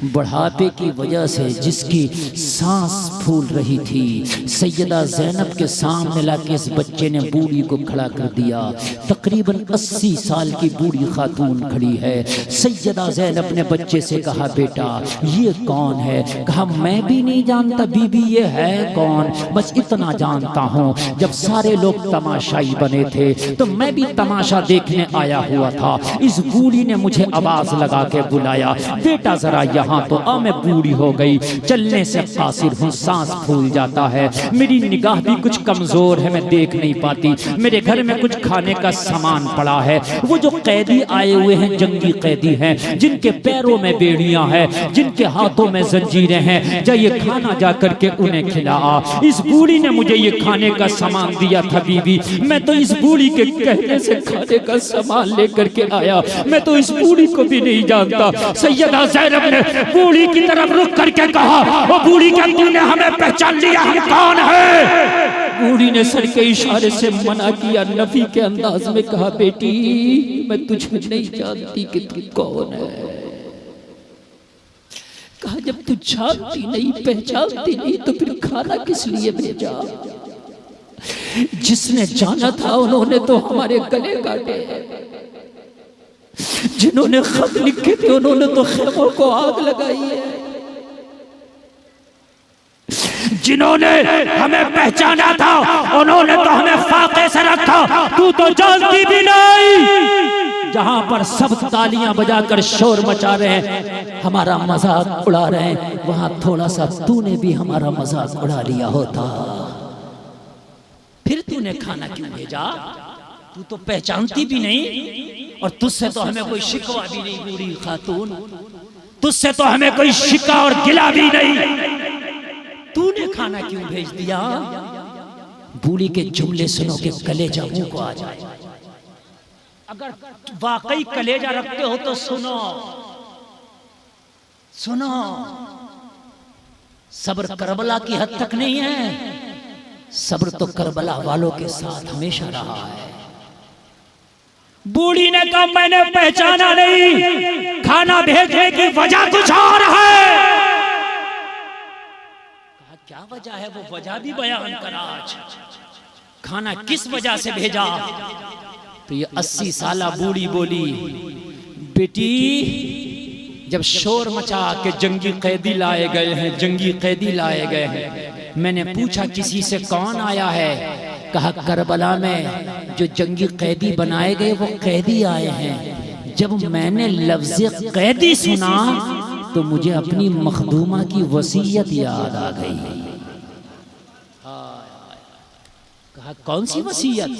बुढ़ापे की वजह से जिसकी सांस फूल रही थी, सैयदा ज़ैनब के सामने लाके इस बच्चे ने बूढ़ी को खड़ा कर दिया। तकरीबन 80 साल की बूढ़ी खातून खड़ी है। सैयदा ज़ैनब ने बच्चे से कहा, बेटा ये कौन है। कहा, मैं भी नहीं जानता बीबी, ये है कौन, बस इतना जानता हूँ जब सारे लोग तमाशाई बने थे तो मैं भी तमाशा देखने आया हुआ था। इस बूढ़ी ने मुझे आवाज लगा के बुलाया, बेटा जरा यहाँ तो आ। मैं बूढ़ी हो गई, चलने से कासिर हूँ, सांस फूल जाता है, मेरी निगाह भी कुछ कमजोर है, मैं देख नहीं पाती। मेरे घर में कुछ खाने का सामान पड़ा है। वो जो कैदी आए हुए हैं, जंगी कैदी हैं, जिनके पैरों में बेड़ियां हैं, जिनके हाथों में जंजीरें हैं, जा ये खाना जा करके उन्हें खिला। इस बूढ़ी ने मुझे ये खाने का सामान दिया था बीबी, मैं तो इस बूढ़ी के कहने से खाने का सामान लेकर के आया, मैं तो इस बूढ़ी को भी नहीं जानता। सैयदा ज़ैनब ने बूढ़ी की तरफ रुक करके कहा, वो बूढ़ी क्या तूने हमें पहचान लिया, हम कौन है। बूढ़ी ने सर के इशारे से मना किया, नफी के अंदाज में कहा, बेटी मैं तुझे नहीं जानती कि तू कौन है। कहा, जब तू जानती नहीं, पहचानती नहीं, तो फिर खाना किस लिए भेजा। जिसने जाना था उन्होंने तो हमारे गले काटे, जिन्होंने खत लिखे थे उन्होंने तो खेमों को आग लगाई है, जिन्होंने हमें पहचाना था उन्होंने तो हमें फाके से रखा, तू तो जानती भी नहीं। जहां पर सब तालियां बजाकर शोर मचा रहे हैं, हमारा मजाक उड़ा रहे हैं, वहां थोड़ा सा तूने भी हमारा मजाक उड़ा लिया होता। फिर तूने खाना क्यों भेजा? तू तो पहचानती भी नहीं, और तुझसे तो हमें कोई शिकवा भी नहीं बूढ़ी खातून, तुझसे तो हमें कोई शिका और गिला भी नहीं, तूने खाना क्यों भेज दिया? बूढ़ी के जुमले सुनो के कलेजा मुंह को आ जाए। अगर वाकई कलेजा रखते हो तो सुनो, सुनो, सब्र करबला की हद तक नहीं है, सब्र तो करबला वालों के साथ हमेशा रहा है। बूढ़ी ने कहा मैंने पहचाना नहीं, खाना भेजने की वजह कुछ और है। कहा क्या वजह है? वो वजह भी बयान करा। आज खाना किस वजह से भेजा? तो ये 80 साला बूढ़ी बोली, बेटी जब शोर मचा के जंगी कैदी लाए गए हैं, जंगी कैदी लाए गए हैं, मैंने पूछा किसी से कौन आया है? कहा करबला में जो जंगी कैदी बनाए गए वो कैदी आए हैं। जब मैंने लफ्ज़ कैदी सुना तो मुझे अपनी मखदूमा की वसीयत याद आ गई। कहा कौन सी वसीयत?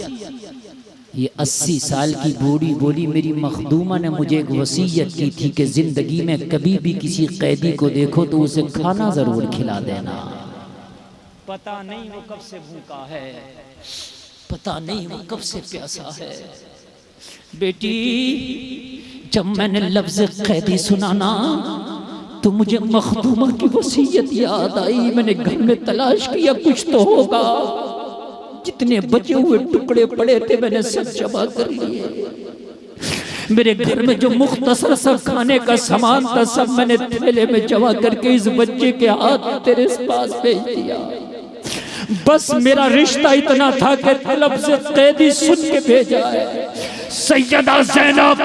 ये 80 साल की बूढ़ी बोली, मेरी मखदूमा ने मुझे एक वसीयत की थी कि जिंदगी में कभी भी किसी कैदी को देखो तो उसे खाना जरूर खिला देना। पता नहीं वो कब से भूखा है, पता नहीं वो कब से प्यासा है। बेटी जब मैंने लफ्ज़ कैदी सुना ना तो मुझे मखदूमा की वसीयत याद आई। मैंने घर में तलाश किया कुछ तो होगा, जितने बचे हुए टुकड़े पड़े थे मैंने सब जमा कर लिए। मेरे घर में जो मुख्तसर सा खाने का सामान था सब मैंने थैले में जमा करके इस बच्चे के हाथ तेरे पास भेज दिया। बस मेरा रिश्ता इतना था कि तलब से कैदी सुन के भेजा है। सैयदा ज़ैनब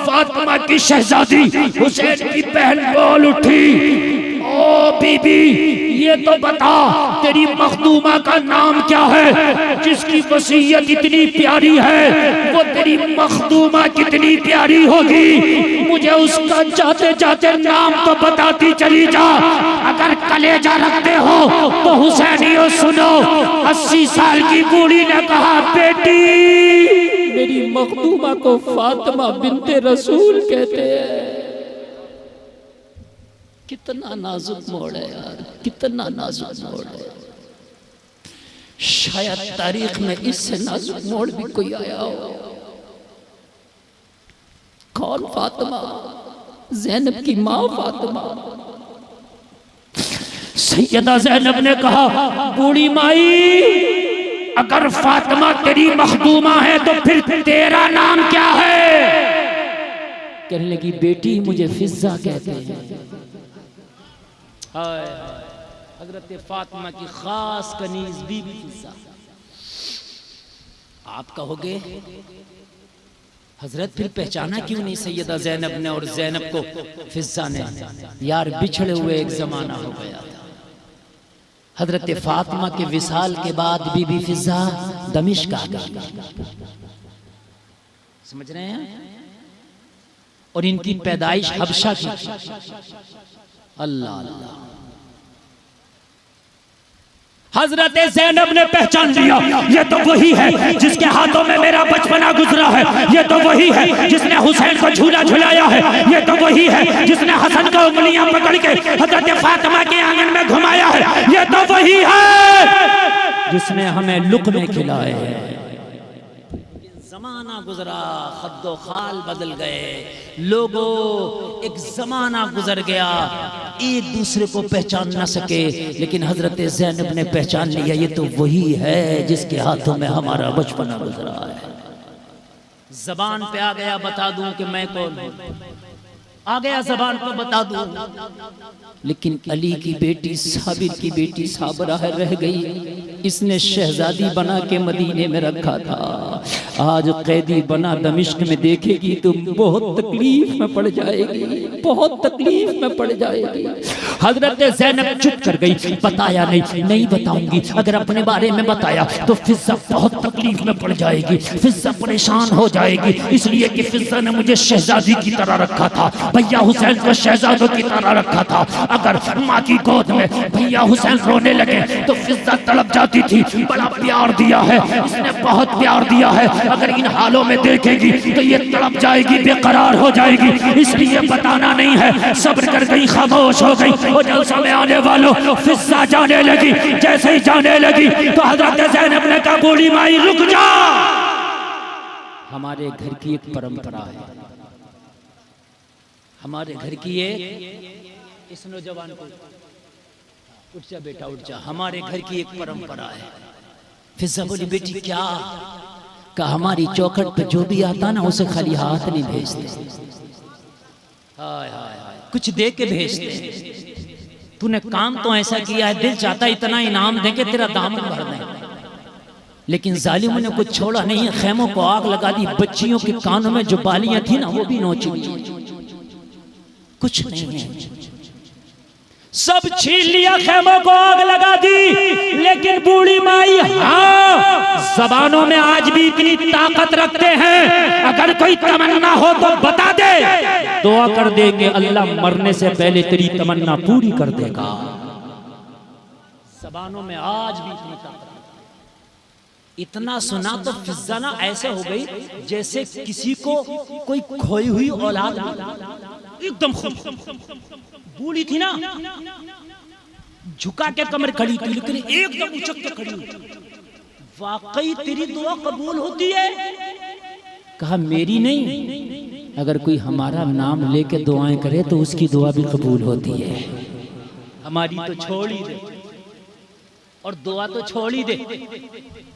फातिमा की शहजादी हुसैन की बहन बोल उठी, ओ बीबी ये तो बता तेरी मखदूमा का नाम क्या है जिसकी वसीयत इतनी प्यारी है? वो तेरी मखदूमा कितनी प्यारी होगी, मुझे उसका जाते जाते नाम तो बताती चली जा। अगर कलेजा रखते हो तो हुसैनियों सुनो। 80 साल की बूढ़ी ने कहा बेटी मेरी मखदूमा को फातिमा बिन्ते रसूल कहते हैं। कितना नाजुक मोड़ है यार, कितना नाजुक मोड़ है। शायद तारीख में इससे नाजुक मोड़ भी कोई आया हो। कौन? फातिमा, ज़ैनब की माँ फातिमा। सैयदा ज़ैनब ने कहा बूढ़ी माई अगर फातिमा तेरी मखदूमा है तो फिर तेरा नाम क्या है? कहने लगी बेटी मुझे फिज़्ज़ा कहते हैं। हजरत फातिमा की खास कनीज बीबी फिज़्ज़ा। आप कहोगे हजरत फिर पहचाना क्यों नहीं सैयदा ज़ैनब ने और ज़ैनब को फिज़्ज़ा ने? यार बिछड़े हुए एक जमाना हो गया था। हजरत फातिमा के विसाल के बाद बीबी फिज़्ज़ा दमिश्क आ गई। समझ रहे हैं? और इनकी पैदाइश हबशा की। अल्लाह अल्लाह। हजरत ज़ैनब ने पहचान लिया ये तो वही है जिसके हाथों में मेरा बचपना गुजरा है, ये तो वही है जिसने हुसैन को झूला झुलाया है, ये तो वही है जिसने हसन को उंगलियां पकड़ के हजरत फातिमा के आंगन में घुमाया है, ये तो वही है जिसने हमें लुक़मे खिलाए हैं। जमाना गुजरा, खद्दो खाल बदल गए, लोगों एक जमाना गुजर गया, एक दूसरे को पहचान न सके, लेकिन हजरत ज़ैनब ने पहचान लिया ये तो वही है जिसके हाथों में हमारा बचपना गुजरा है। जबान पे आ गया बता दूं कि मैं कौन हूं। आ गया ज़बान पर बता दूं, लेकिन अली की बेटी साबिर की बेटी साबरा रह गई। इसने शहजादी बना के मदीने में रखा था। आज कैदी बना दमिश्क में देखेगी तो बहुत तकलीफ में पड़ जाएगी, बहुत तकलीफ में पड़ जाएगी। हजरत ज़ैनब चुप कर गई, बताया नहीं बताऊंगी। अगर अपने बारे में बताया तो फिज़्ज़ा बहुत तकलीफ में पड़ जाएगी, फिज़्ज़ा परेशान हो जाएगी। इसलिए कि फिज़्ज़ा ने मुझे शहजादी की तरह रखा था, भैया हुसैन को शहजादों की तरह रखा था। अगर माँ की गोद में भैया हुसैन रोने लगे तो फिज़्ज़ा तड़प जाती थी। बड़ा प्यार दिया है इसने, बहुत प्यार दिया है। अगर इन हालों में देखेगी तो ये तड़प जाएगी, बेकरार हो जाएगी। इसलिए बताना नहीं है, सब्र कर गई, खामोश हो गई। और जलसा में आने वालों फिज़्ज़ा जाने लगी। जैसे ही जाने लगी तो हजरत ज़ैनब ने कहा, बूढ़ी माई रुक जा। हमारे घर की एक परंपरा है, हमारे घर की एक, इस नौजवान को उठ जा बेटा उठ जा, हमारे घर की एक परंपरा है। फिज़्ज़ा बोली, बेटी क्या? कहा, हमारी चौखट पे जो भी आता ना उसे खाली हाथ नहीं भेजते, हाय हाय हाय कुछ दे के भेजते। तूने काम तो ऐसा किया है, दिल चाहता इतना इनाम दे के तेरा दामन भर दें, लेकिन जालिमों ने कुछ छोड़ा नहीं है। खेमों को आग लगा दी, बच्चियों के कानों में जो बालियां थी ना वो भी नोची, कुछ नहीं है, सब छीन लिया, खेमों को आग लगा दी। लेकिन बूढ़ी माई हाँ जबानों में आज भी इतनी ताकत रखते हैं, अगर कोई तमन्ना हो तो बता दे, दुआ कर देंगे, अल्लाह मरने से पहले तेरी तमन्ना पूरी कर देगा। जबानों में आज भी इतनी ताकत। इतना सुना तो फिज़्ज़ा ना ऐसे हो गई जैसे किसी को कोई खोई हुई औलाद, एकदम बूढ़ी थी ना, झुका के कमर खड़ी थी, लेकिन एकदम उचक के खड़ी हुई। वाकई तेरी दुआ कबूल होती है? कहा, मेरी नहीं, अगर कोई हमारा नाम लेके दुआएं करे तो उसकी दुआ भी कबूल होती है। हमारी तो छोड़ ही दे, और दुआ तो छोड़ ही दे।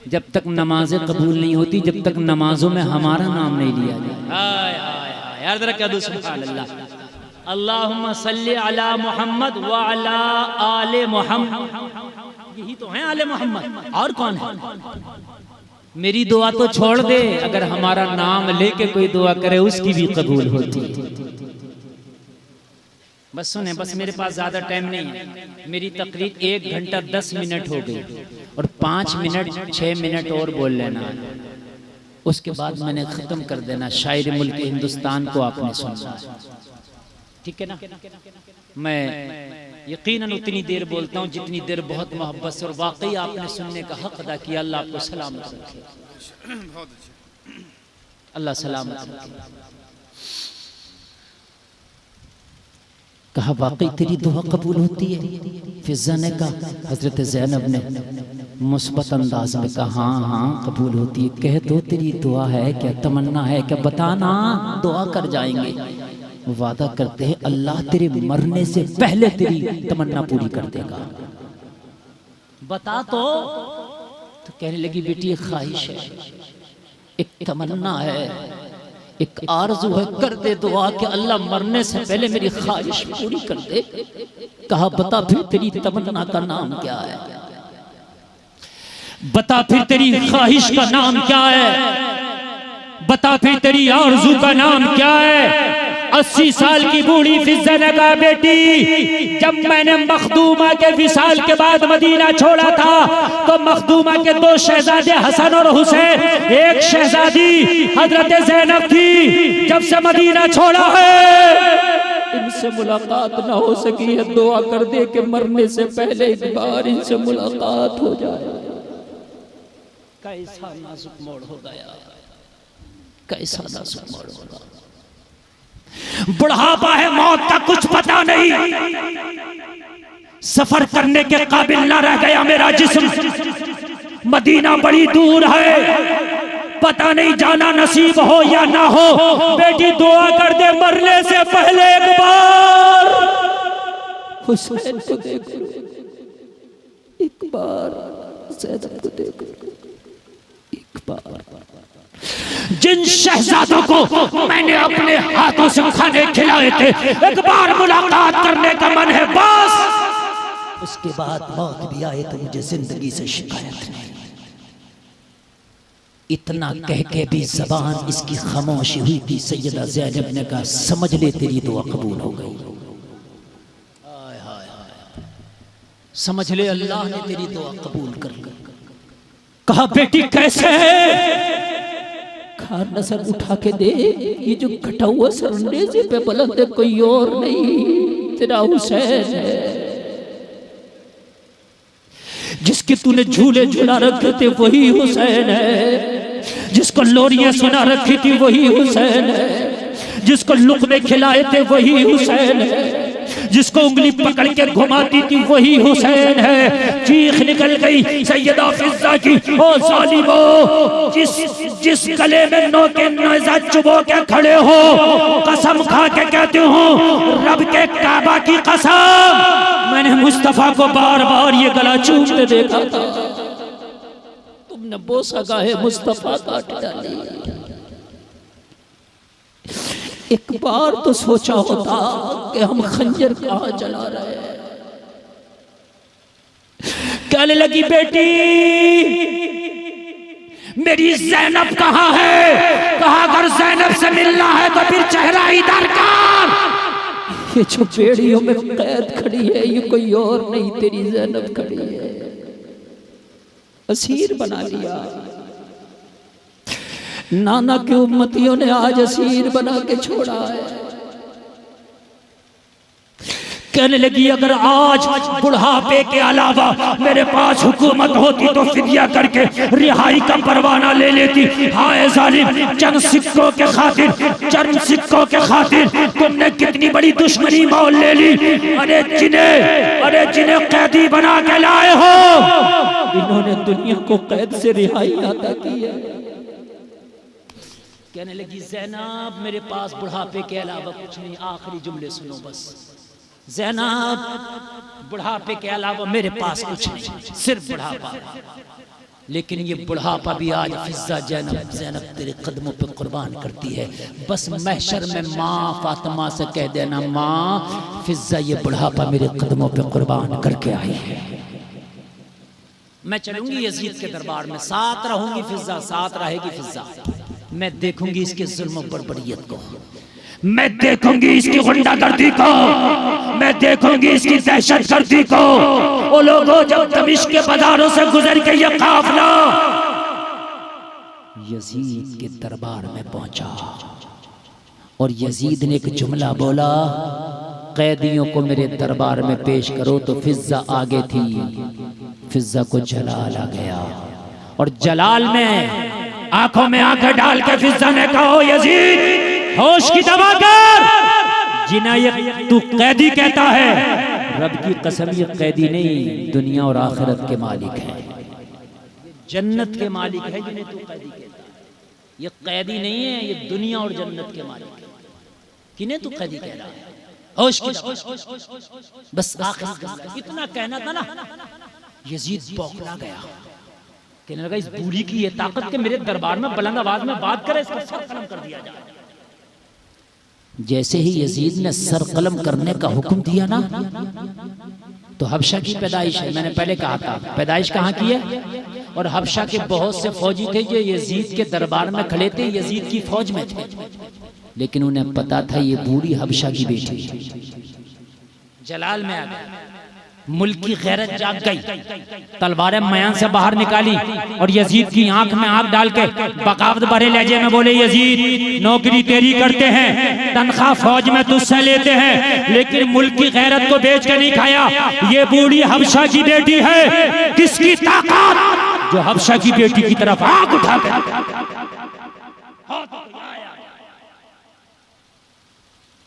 जब तक नमाजें कबूल नहीं होती, जब तक नमाजों में हमारा नाम नहीं लिया जाए। यार जरा क्या दो सुभान अल्लाह, अल्लाहुम्मा सल्ली अला मुहम्मद व अला आले मुहम्मद, यही तो है आले मोहम्मद, और कौन है? मेरी दुआ तो छोड़ दे, अगर हमारा नाम लेके कोई दुआ करे उसकी भी कबूल होती है। बस सुने, बस मेरे पास ज्यादा टाइम नहीं है, मेरी तकरीर 1 घंटा 10 मिनट हो गई, और 5 मिनट 6 मिनट और बोल लेना, उसके बाद मैंने खत्म कर देना। शायर मुल्क हिंदुस्तान को आपने सुनना, ठीक है ना? मैं यकीनन उतनी देर बोलता हूँ जितनी देर बहुत मोहब्बत से, और वाकई आपने सुनने का हक अदा किया। अल्लाह आपको सलामत रखे, अल्लाह सलामत रखे। कहा, वाकई तेरी दुआ कबूल होती है? फिज़्ज़ा ने कहा, हजरत ज़ैनब ने मुस्बत अंदाज में कहा, हाँ हाँ कबूल होती है। कह तो तेरी दुआ है क्या, तमन्ना है क्या, बताना, दुआ कर जाएंगे। वादा करते हैं अल्लाह तेरे मरने से पहले तेरी तमन्ना पूरी कर देगा, बता तो कहने लगी, बेटी एक ख्वाहिश है, एक तमन्ना है, एक आरज़ू है, कर दे दुआ कि अल्लाह मरने से पहले मेरी ख्वाहिश पूरी कर दे। कहा, बता फिर तेरी तमन्ना का नाम क्या है, बता फिर तेरी ख्वाहिश का नाम क्या है, बता फिर तेरी आरज़ू का नाम क्या है। 80 साल की बूढ़ी फिज़्ज़ा ने कहा, बेटी जब मैंने मखदूमा के विसाल के बाद मदीना छोड़ा था तो मखदूमा के 2 शहजादे हसन और हुसैन, एक शहजादी हजरत ज़ैनब थी। जब से मदीना छोड़ा है इनसे मुलाकात ना हो सकी है, दुआ कर दे कि मरने से पहले एक बार इनसे मुलाकात हो जाए। कैसा नाजुक मोड़ हो गया, कैसा नाजुक मोड़ होगा। बुढ़ापा है, मौत का कुछ पता नहीं, सफर करने के काबिल ना रह गया मेरा जिस्म, मदीना बड़ी दूर है, पता नहीं जाना नसीब हो या ना हो। बेटी दुआ कर दे मरने से पहले एक बार हुसैन को देख लो, एक बार ज़ैनब को देख लो, एक बार। जिन शहजादों को मैंने अपने हाथों से खाने खिलाए थे, एक बार मुलाकात करने का मन है बस, उसके बाद मौत भी आए तो मुझे जिंदगी से शिकायत नहीं। इतना कह के भी जबान इसकी खामोशी हुई थी। सैयदा ज़ैनब ने कहा समझ ले तेरी दुआ कबूल हो गई। समझ ले अल्लाह ने तेरी दुआ कबूल कर ली। कहा बेटी कैसे है? कहा नजर उठा के दे, ये जो कटा हुआ सरनेजे पे बुलंद है कोई और नहीं, तेरा हुसैन है। जिसके तूने झूले झूला रखे थे वही हुसैन है, जिसको लोरियां सुना रखी थी वही हुसैन है, जिसको लुक़मे खिलाए थे वही हुसैन है, जिसको उंगली पकड़ के घुमाती थी वही हुसैन है। चीख निकल गई सैयदा फिज़्ज़ा की, ओ ज़ालिमो, जिस गले में नोके नेज़ा चुबो के खड़े हो, कसम खा के कहती हूँ रब के काबा की कसम, मैंने मुस्तफ़ा को बार बार ये गला चूमते देखा था, तुमने बोसा गाहे मुस्तफ़ा काट डाली। एक बार तो सोचा होता कि हम खंजर कहाँ चला रहे हैं। कहने लगी बेटी मेरी ज़ैनब कहाँ है? कहा अगर ज़ैनब से मिलना है तो फिर चेहरा इधर कर। ये जो बेड़ियों में कैद खड़ी है ये कोई और नहीं, तेरी ज़ैनब खड़ी है, असीर बना लिया। नाना के उम्मतियों ने आज असीर बना के छोड़ा है। कहने लगी अगर आज बुढ़ापे के अलावा मेरे पास हुकूमत होती तो फिदिया करके रिहाई का परवाना ले लेती। हाय जालिम, चंद सिक्कों के खातिर, चंद सिक्कों के खातिर तुमने कितनी बड़ी दुश्मनी मोल ले ली। अरे जिन्हें कैदी बना के लाए हो, इन्होंने दुनिया को कैद से रिहाई अता की है। कहने लगी ज़ैनब मेरे पास बुढ़ापे के अलावा कुछ नहीं। आखिरी जुमले सुनो बस। ज़ैनब बुढ़ापे के अलावा मेरे पास कुछ नहीं, सिर्फ बुढ़ापा। लेकिन ये बुढ़ापा भी आज फिज़्ज़ा ज़ैनब तेरे कदमों पे कुर्बान करती है। बस महशर में माँ फातिमा से कह देना, माँ फिज़्ज़ा ये बुढ़ापा मेरे कदमों पे कुर्बान करके आई है। मैं चलूंगी यजीद के दरबार में, साथ रहूंगी फिज़्ज़ा, साथ रहेगी फिज़्ज़ा। मैं देखूंगी इसके जुल्म पर बड़ियत को, मैं देखूंगी इसकी गुंडागर्दी को, मैं देखूंगी इसकी दहशतगर्दी को। वो लोगों जब दमिश्क के बाजारों से गुजर के ये काफिला यजीद के दरबार में पहुंचा और यजीद ने एक जुमला बोला, कैदियों को मेरे दरबार में पेश करो। तो फिज़्ज़ा आगे थी, फिज़्ज़ा को जलाल आ गया और जलाल में आंखों में आंखें डाल के फिज़्ज़ा ने कहा, यजीद होश की दवा कर, जिन्हें ये तू कैदी कहता है, रब की कसम ये कैदी नहीं, दुनिया और आखिरत के मालिक है, जन्नत के मालिक है जिन्हें तू कैदी कहता है। ये कैदी नहीं है, ये दुनिया और जन्नत के मालिक है। किन्हें तू कैदी कह रहा है? होश की दवा। बस आखिर इतना कहना था ना, यजीद बौखला गया। कहने लगा इस बूढ़ी की ये ताकत के मेरे दरबार में बुलंद आवाज में बात करे, इसका सर कलम कर दिया जाए। जैसे ही यजीद ने सर कलम करने का हुक्म दिया ना, तो हबशा की पैदाइश है। मैंने पहले कहा था पैदाइश कहाँ की है। और हबशा के बहुत से फौजी थे जो यजीद के दरबार में खड़े थे, यजीद की फौज में थे, लेकिन उन्हें पता था ये बूढ़ी हबशा की बेटी। जलाल में आ गया, मुल्क की गैरत जाग गई, तलवारें मयान से बाहर निकाली और यजीद की आंख में आंख डाल के बगावत भरे लहजे में बोले, यजीद नौकरी तेरी करते हैं, तनख्वाह फौज में तुझसे लेते हैं, लेकिन मुल्क की गैरत को बेच के नहीं खाया। ये बूढ़ी हबशा की बेटी है, किसकी ताकत जो हबशा की बेटी की तरफ आंख उठा कर।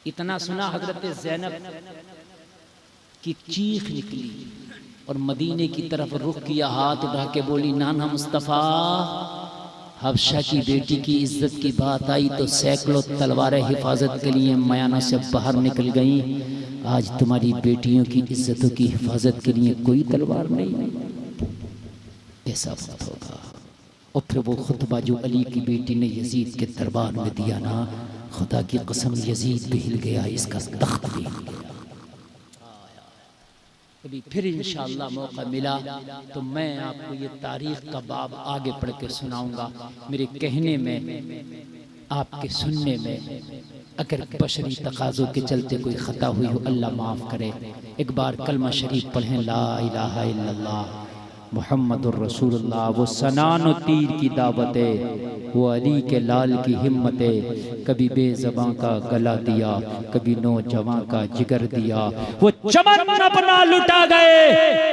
इतना सुना हजरत ज़ैनब की चीख निकली और मदीने की तरफ रुख किया, हाथ उठा के बोली, नाना मुस्तफ़ा, हबशा की बेटी की इज्जत की बात आई तो सैकड़ों तलवारें हिफाजत के लिए मयानों से बाहर निकल गईं। आज तुम्हारी बेटियों की इज्जतों की हिफाजत के लिए कोई तलवार नहीं। कैसा वक्त होगा, और फिर वो खुतबा जो अली की बेटी ने यजीद के दरबार में दिया ना, खुदा की कसम यजीद भी हिल गया, इसका तख्त भी हिल गया। कभी फिर इंशाअल्लाह मौका मिला तो मैं आपको ये तारीख का बाब आगे पढ़ के सुनाऊंगा। मेरे कहने में, आपके सुनने में अगर बशरी तकाज़ों के चलते कोई ख़ता हुई हो, अल्लाह माफ़ करे। एक बार कलमा शरीफ पढ़ें, ला इलाहा इल्लल्लाह मुहम्मदुर रसूलुल्लाह। वो सनान और तीर की दावत है, वो अली के लाल की हिम्मत है। कभी बेज़बां का गला दिया, कभी नौजवां का जिगर दिया। वो चमन अपना लुटा गए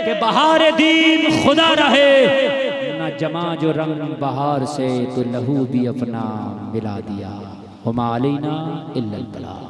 कि बहार दीन खुदा रहे, ना जमा जो रंग बहार से तो लहू भी अपना मिला दिया। हुमा अलैना इल्लल बलाग।